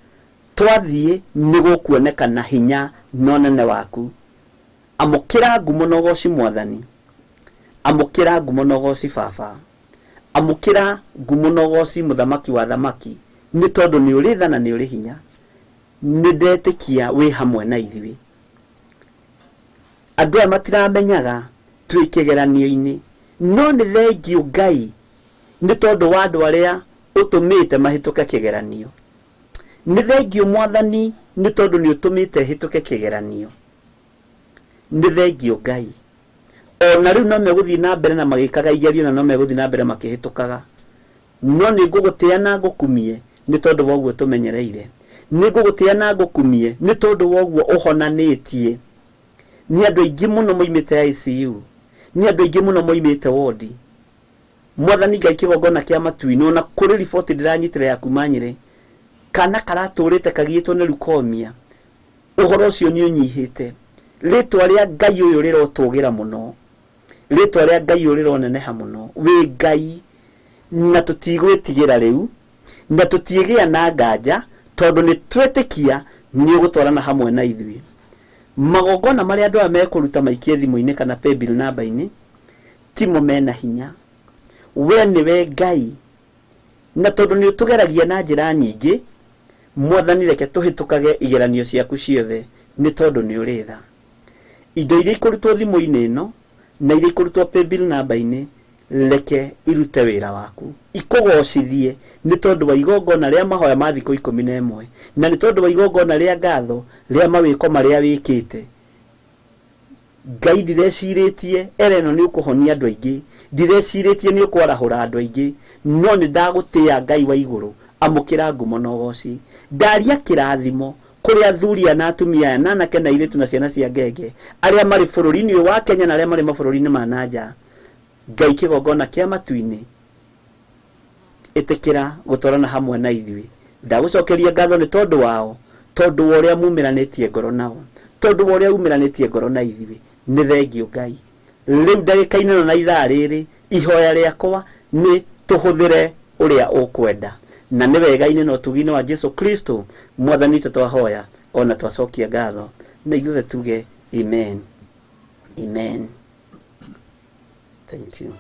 twathie ni gukuonekana hinya nonene waku. Amukira ngumo na ugoci Mwathani, amukira ngumo na ugoci Baba, amukira ngumo na ugoci Muthamaki wa thamaki ni tondu ni uri tha na ni uri hinya. Ni ndetikia we hamwe na ithui andũ aya matiramenyaga twĩ kĩgeranio-inĩ, no nĩ thengiũ Ngai nĩ tondũ wa andũ arĩa ũtũmĩte mahĩtũke kĩgeranio. Nĩ thengiũ Mwathani nĩ tondũ nĩ ũtũmĩte hĩtũke kĩgeranio. Nĩ thengiũ Ngai. Ona rĩu no megũthiĩ na mbere na magĩkaga igerio, na no megũthiĩ na mbere makĩhĩtũkaga, no nĩ ngũgũtĩa na ngũkumie nĩ tondũ wa ũguo tũmenyereire. Nĩ ngũgũtĩa na ngũkumie nĩ tondũ wa ũguo ũhonanĩtie. Nĩ andũ aingĩ mũno moimĩte ICU, nĩ andũ aingĩ mũno moimĩte wodi. Mwathani Ngai kĩgongona kĩa matu-inĩ, ona kũrĩ riboti ndĩranyitĩra ya kuma Nyĩrĩ, kana karatũrĩte kagĩĩtwo nĩ leukemia, ũhoro ũcio nĩ ũnyihĩte. Rĩtwa rĩa Ngai ũyũ rĩrotũgĩra mũno, rĩtwa rĩa Ngai ũyũ rĩroneneha mũno. Wĩ Ngai, na tũtigwĩtigĩra rĩu, na tũtiĩgĩa na nganja, tondũ nĩ twetĩkia nĩ ũgũtwarana hamwe na ithuĩ. Magongona marĩa andũ aya mekũruta maikie thimũ-inĩ kana paybill namba-inĩ timo mena hinya. We nĩwe Ngai, na tondũ nĩ ũtũgeragia na njĩra nyingĩ, Mwathani reke tũhĩtũkage igeranio ciaku ciothe nĩ tondũ nĩ ũrĩ tha. Indo iria ikũrutwo thimũ-inĩ ĩno na iria ikũrutwo paybill namba-inĩ, reke irute wĩra waku, ikũgocithie nĩ tondũ wa igongona rĩa mahoya ma thikũ 11, na nĩ tondũ wa igongona rĩa ngatho rĩa mawĩko marĩa wĩkĩte. Ngai ndirecirĩtie ĩno nĩ ũkũhonia andũ aingĩ, ndirecirĩtie nĩ ũkwarahũra andũ aingĩ, no nĩ ndagũtĩya Ngai wa igũrũ, amũkĩra ngumo na ũgoci. Ndaria kĩrathimo kũrĩ athuri na atumia aya, na anake na airĩtu na ciana cia ngenge, arĩa marĩ bũrũri-inĩ ũyũ wa Kenya na arĩa marĩ mabũrũri-inĩ ma nanja. Ngai kĩgongona kĩa matu-inĩ, ĩtĩkĩra gũtwarana hamwe na ithuĩ. Ndagũcokeria ngatho nĩ tondũ wao, tondũ wa ũrĩa mumiranĩtie ngoro nao, tondũ wa ũrĩa umiranĩtie ngoro na ithuĩ. Nĩ thengiũ Ngai. Rĩu ndagĩka-inĩ ĩno na ithaa rĩrĩ, ihoya rĩakwa nĩ tũhũthĩre ũrĩa ũkwenda, na nĩ wega-inĩ na ũtugi-inĩ wa Jesu Kristo Mwathani witũ twahoya, ona twacokia ngatho, na ithuothe tuge amen. Amen. Thank you.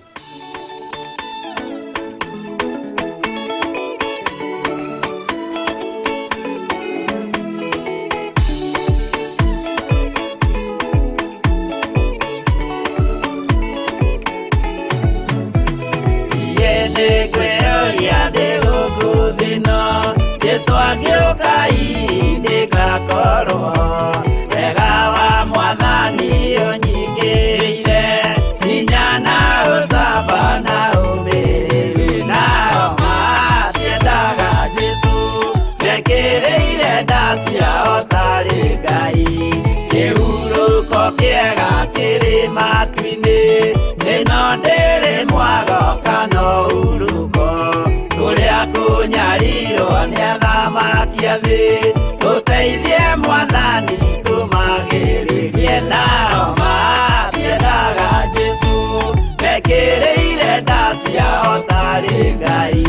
Tuteithie Mwathani tumagĩrĩrie nao matiendaga Jesu, mekĩrĩire nda ciao tarĩ Ngai.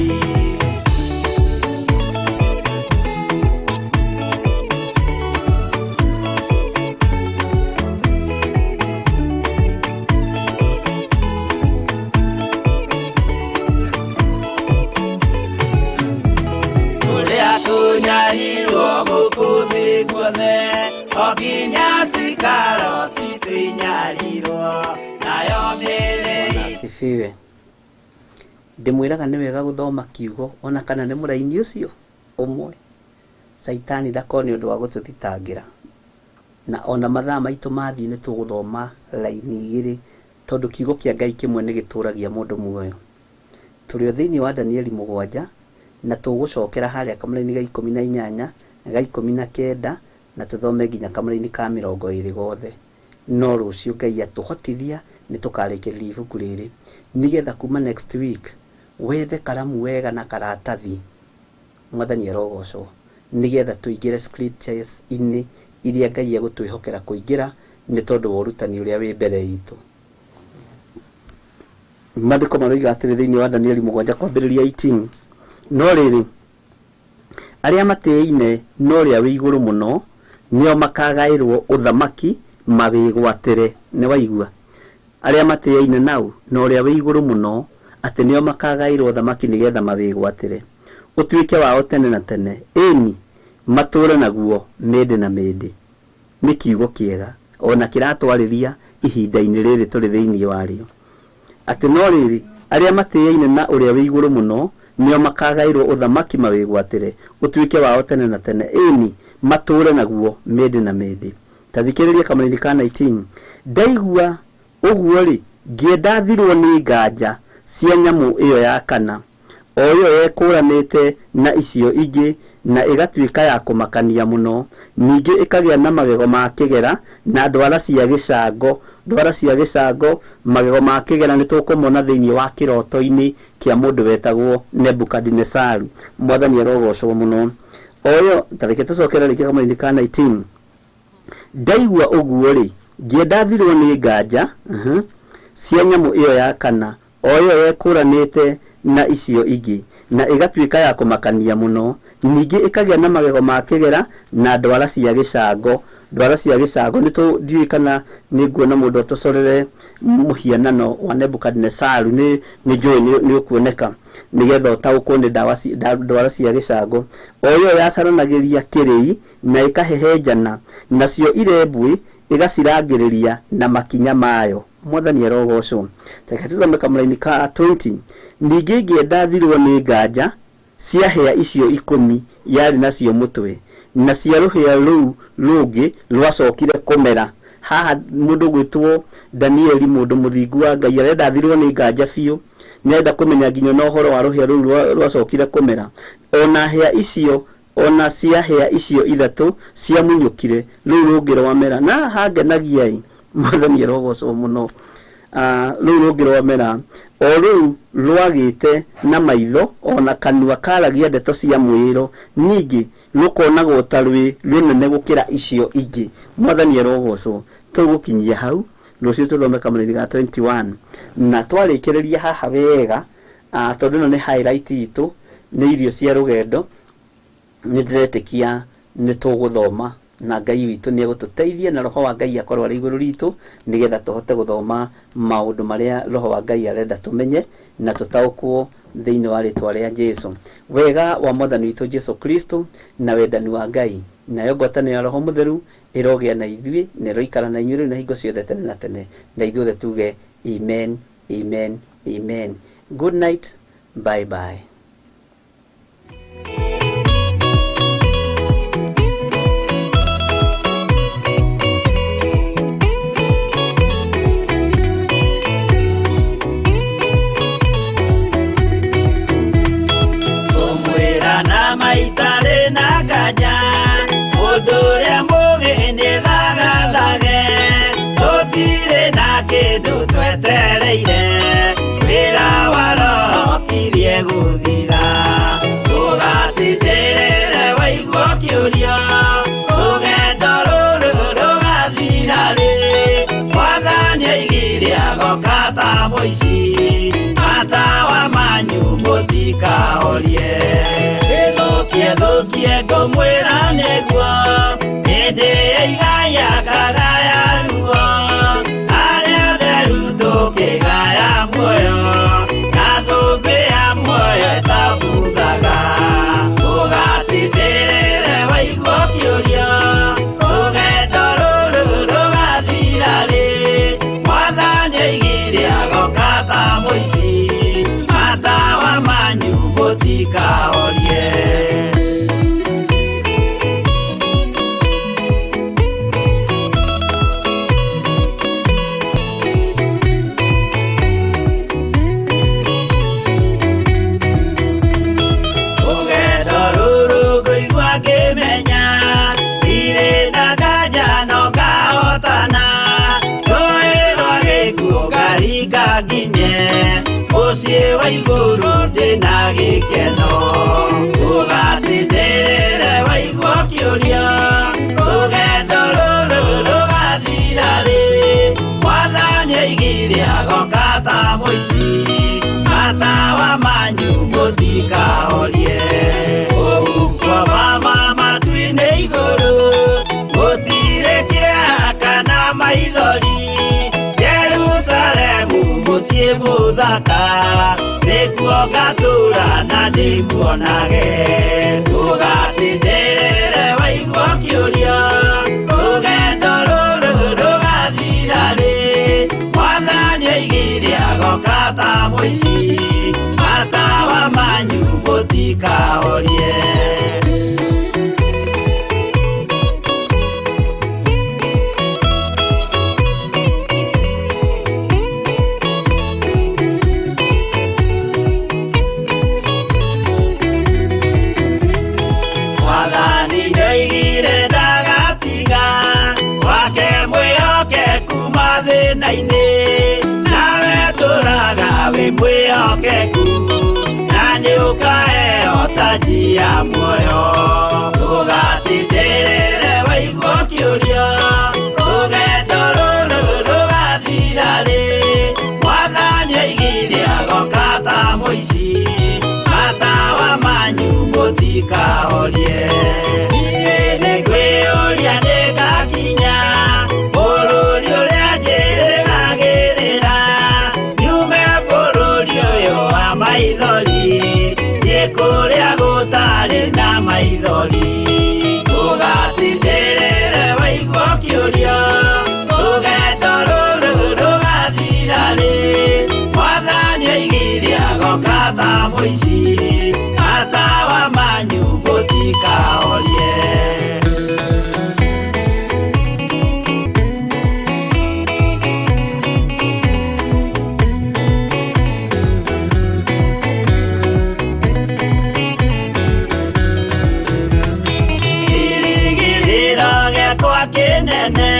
Asifiwe. Ndimwiraga nĩ wega gũthoma kiugo ona kana nĩ mũraini ũcio ũmwe. Saitani ndakoni ũndũ wa gũtũthitangĩra, na ona mathaa maitũ mathiĩ nĩ tũgũthoma laini igĩrĩ, tondũ kiugo kĩa Ngai kĩmwe nĩ gĩtũragia mũndũ muoyo. Tũrĩ thĩinĩ wa Danieli 7 na tũgũcokera harĩa kamũra-inĩ ga 18 ga 19 na tũthome nginya kamũra-inĩ ka 20 gothe. No rũciũ Ngai atũhotithia nĩ tũkarĩkĩrĩria ibuku rĩrĩ, nigetha kuma next week wethe karamu wega na karatathi, Mwathani arogocwo, nigetha tũingĩre scriptures inĩ iria Ngai egũtwĩhokera kũingĩra nĩ tondũ wa ũrutani ũrĩa wĩ mbere itũ. Maandĩko maroiga atĩrĩ thĩinĩ wa Danieli 7 kwambĩrĩria 18, no rĩrĩ arĩa matĩĩine no rĩa wĩ igũrũ mũno nĩo makagaĩrwo ũthamaki mawĩgwatĩre. Nĩ waigua? Arĩa matĩĩine nau no rĩa wĩ igũrũ mũno atĩ nĩo makagaĩrwo ũthamaki nĩgetha mawĩgwatĩre, ũtuĩke wao tene na tene, ĩni matũũre naguo mĩndĩ na mĩndĩ. Nĩ kiugo kĩega, ona kiratwariria ihinda-inĩ rĩrĩ tũrĩ thĩinĩ warĩo. Atĩ no rĩrĩ arĩa matĩĩaine na ũrĩa wĩ igũrũ mũno nĩo makagaĩrwo ũthamaki mawĩgwatĩre ũtuĩke wao tene na tene, ĩni matũũre naguo mĩndĩ na mĩndĩ. Ta thikĩrĩria kamũrĩni ka 19. Ndaigua ũguo rĩ, ngĩenda thirwo nĩ nganja cia nyamũ ĩyo ya kana, o ĩyo yekũranĩte na icio ingĩ na ĩgatuĩka ya kũmakania mũno, ningĩ ĩkagĩa na magego ma kĩgera na ndwara cia gĩcango. Ndwara cia gĩcango, magego ma kĩgera nĩ tũkũmona thĩinĩ wa kĩroto-inĩ kĩa mũndũ wetagwo Nebukadinezaru. Mwathani arogocwo mũno. Oyo tareke tũcokera rĩngĩ kamũrĩni ka 19. Ndaigua ũguo rĩ, ngĩenda thirwo nĩ nganja cia nyamũ ĩyo ya kana, o ĩyo yekũranĩte na icio ingĩ na ĩgatuĩka ya kũmakania mũno, ningĩ ĩkagĩa na magego ma kĩgera na ndwara cia gĩcango. Ndwara cia gĩcango nĩ tũndiũĩ kana nĩ nguona mũndũ atũcorere mũhianano wa Nebukadinezaru, nĩ njũĩ nĩ ũkuoneka nĩgetha ũtaũkwo nĩ ndwara cia gĩcango. O ĩyo yacaranagĩria kĩrĩi na ĩkahehenjana, nacio irembwe ĩgacirangĩrĩria na makinya mayo. Mwathani arogocwo. Reke tũthome kamũrĩni ka 20. Ningĩ ngĩenda thirwo nĩ nganja cia hĩa icio 10 yarĩ nacio mũtwe, na cia rũhĩa rũu rũngĩ rwacokire kũmera. Haha mũndũ gwĩtwo Danieli, mũndũ mũthingu wa Ngai, arenda thirwo nĩ nganja biũ, nĩenda kũmenya nginya na ũhoro wa rũhĩa rũu rwacokire kũmera. Ona hĩa icio, ona cia hĩa icio 3 cia munyũkire, rũu rũngĩ rwamera. Na hangenagia Mwathani arogocwo mũno. Rũu rũngĩ rwamera, o rũu rwagĩte na maitho, ona kanua karagia ndeto cia mwĩro, ningĩ rũkonagwo ta rwĩ rũnene gũkĩra icio ingĩ. Mwathani arogocwo. Tũgũkinyia hau, rũciũ tũthome kamũrĩni ga 21 na twarĩkĩrĩria haha wega, tondũ ĩno nĩ highlight itũ, nĩ irio cia rũgendo. Nĩ ndĩretĩkia nĩ tũgũthoma na Ngai witũ nĩ egũtũteithia na roho wa Ngai akorwo arĩ igũrũ ritũ, nĩgetha tũhote gũthoma maũndũ marĩa roho wa Ngai arenda tũmenye na tũtaũkwo thĩinĩ wa rĩtwa rĩa Jesũ. Wega wa Mwathani witũ Jesũ Kristo na wendani wa Ngai nayo ngwatanĩro ya Roho Mũtheru ĩrogĩa na ithuĩ na ĩroikara na inyuĩ rĩu na hingo ciothe tene na tene, na ithuothe tuge amen, amen, amen. Good night, bye bye. Maitare na nganja mũndũ ũrĩa mũũgĩ nĩthagathaage, tũtirĩ na kĩndũ twetereire, wĩra wa Roho kirie gũthira. Tũgatindĩrĩre waigua kĩũrio, rũgendo rũrũ rũgathira rĩ, Mwathani oigire agoka ta mũici, matawa manyu mũtikahorie. Thũkie ngũmwĩra nĩguo, hĩndĩ ĩigaya kagaya ruo, arĩa theru tũkĩgaya muoyo, na thũmbĩ ya muoyo ĩtabuthaga. Tũgatindĩrĩre waigua kĩũrio, rũgendo rũrũ rũgathira rĩ, Mwathani oigire agoka ta mũici, matawa manyu mũtikahorie. Mũciĩ wa igũrũ ndĩna gĩkeno, tũgatindĩrĩre waigua kĩũrio, rũgendo rũrũ rũgathira rĩ, Mwathani oigire agoka ta mũici, matawa manyu mũtikahorie. Ũguo mama matu-inĩ igũrũ, gũtirĩ kĩeha kana maithori, Jerusalemu mũciĩ mũthaka, nĩkuo ngatũũra na ndĩmuonage. Tũgatindĩrĩre waigua kĩũrio, rũgendo rũrũ mũici matawa manyu mũtikahorie. Nawe tũraga wĩ mwĩhokeku na nĩũkaheo taji ya muoyo. Ndũgatindĩrĩre waigua kĩũrio, rũgendo rũrũ rũgathira rĩ. Mwathani oigire agoka ta mũici, matawa manyu mũtikahorie. Niĩ nĩngwĩyũria nĩngakinya bũrũri ũrĩa njĩrĩgagĩrĩra, nyume bũrũri ũyũ wa maithori, thiĩ kũrĩa gũtarĩ na maithori. Ndũgatindĩrĩre waigua kĩũrio, rũgendo rũrũ rũgathira rĩ. Mwathani oigire agoka ta mũici, matawa manyu mũtikahorie. Kĩnene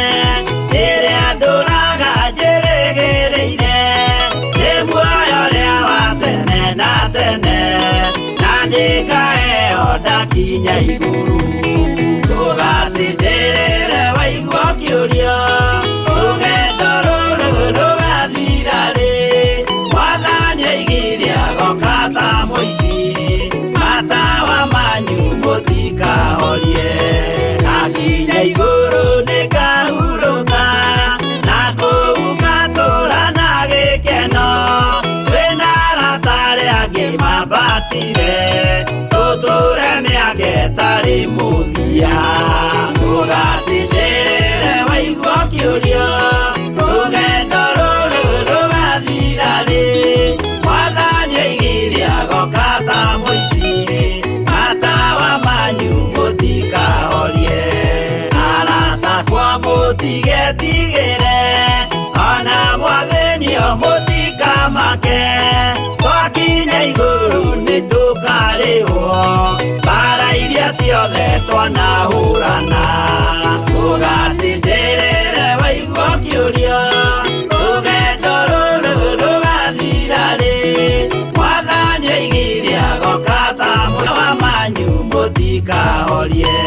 ĩrĩa ndũraga njĩrĩgĩrĩire, nĩ muoyo ũrĩa wa tene na tene, na nĩngaheo ndakinya igũrũ. Ndũgatindĩrĩre waigua kĩũrio, rũgendo rũrũ rũgathira rĩ. Mwathani oigire agoka ta mũici, matawa manyu mũtikahorie. Ngakinya igũrũ nĩngahurũka, na kũu ngatũũra na gĩkeno. Twĩna arata arĩa angĩ mambatire, tũtũũre mĩaka ĩtarĩ mũthia. Ndũgatindĩrĩre waigua kĩũrio, rũgendo rũrũ rũgathira rĩ. Mwathani oigire agoka ta mũici, matawa manyu mũtikahorie. Mũtigetigĩre ona mwathĩnio mũtikamake, twakinya igũrũ nĩtũkarĩhwo mbara iria ciothe twanahũrana. Ndũgatindĩrĩre waigua kĩũrio, rũgendo rũrũ rũgathira rĩ. Mwathani oigire agoka ta mũtawa manyu mũtikahorie.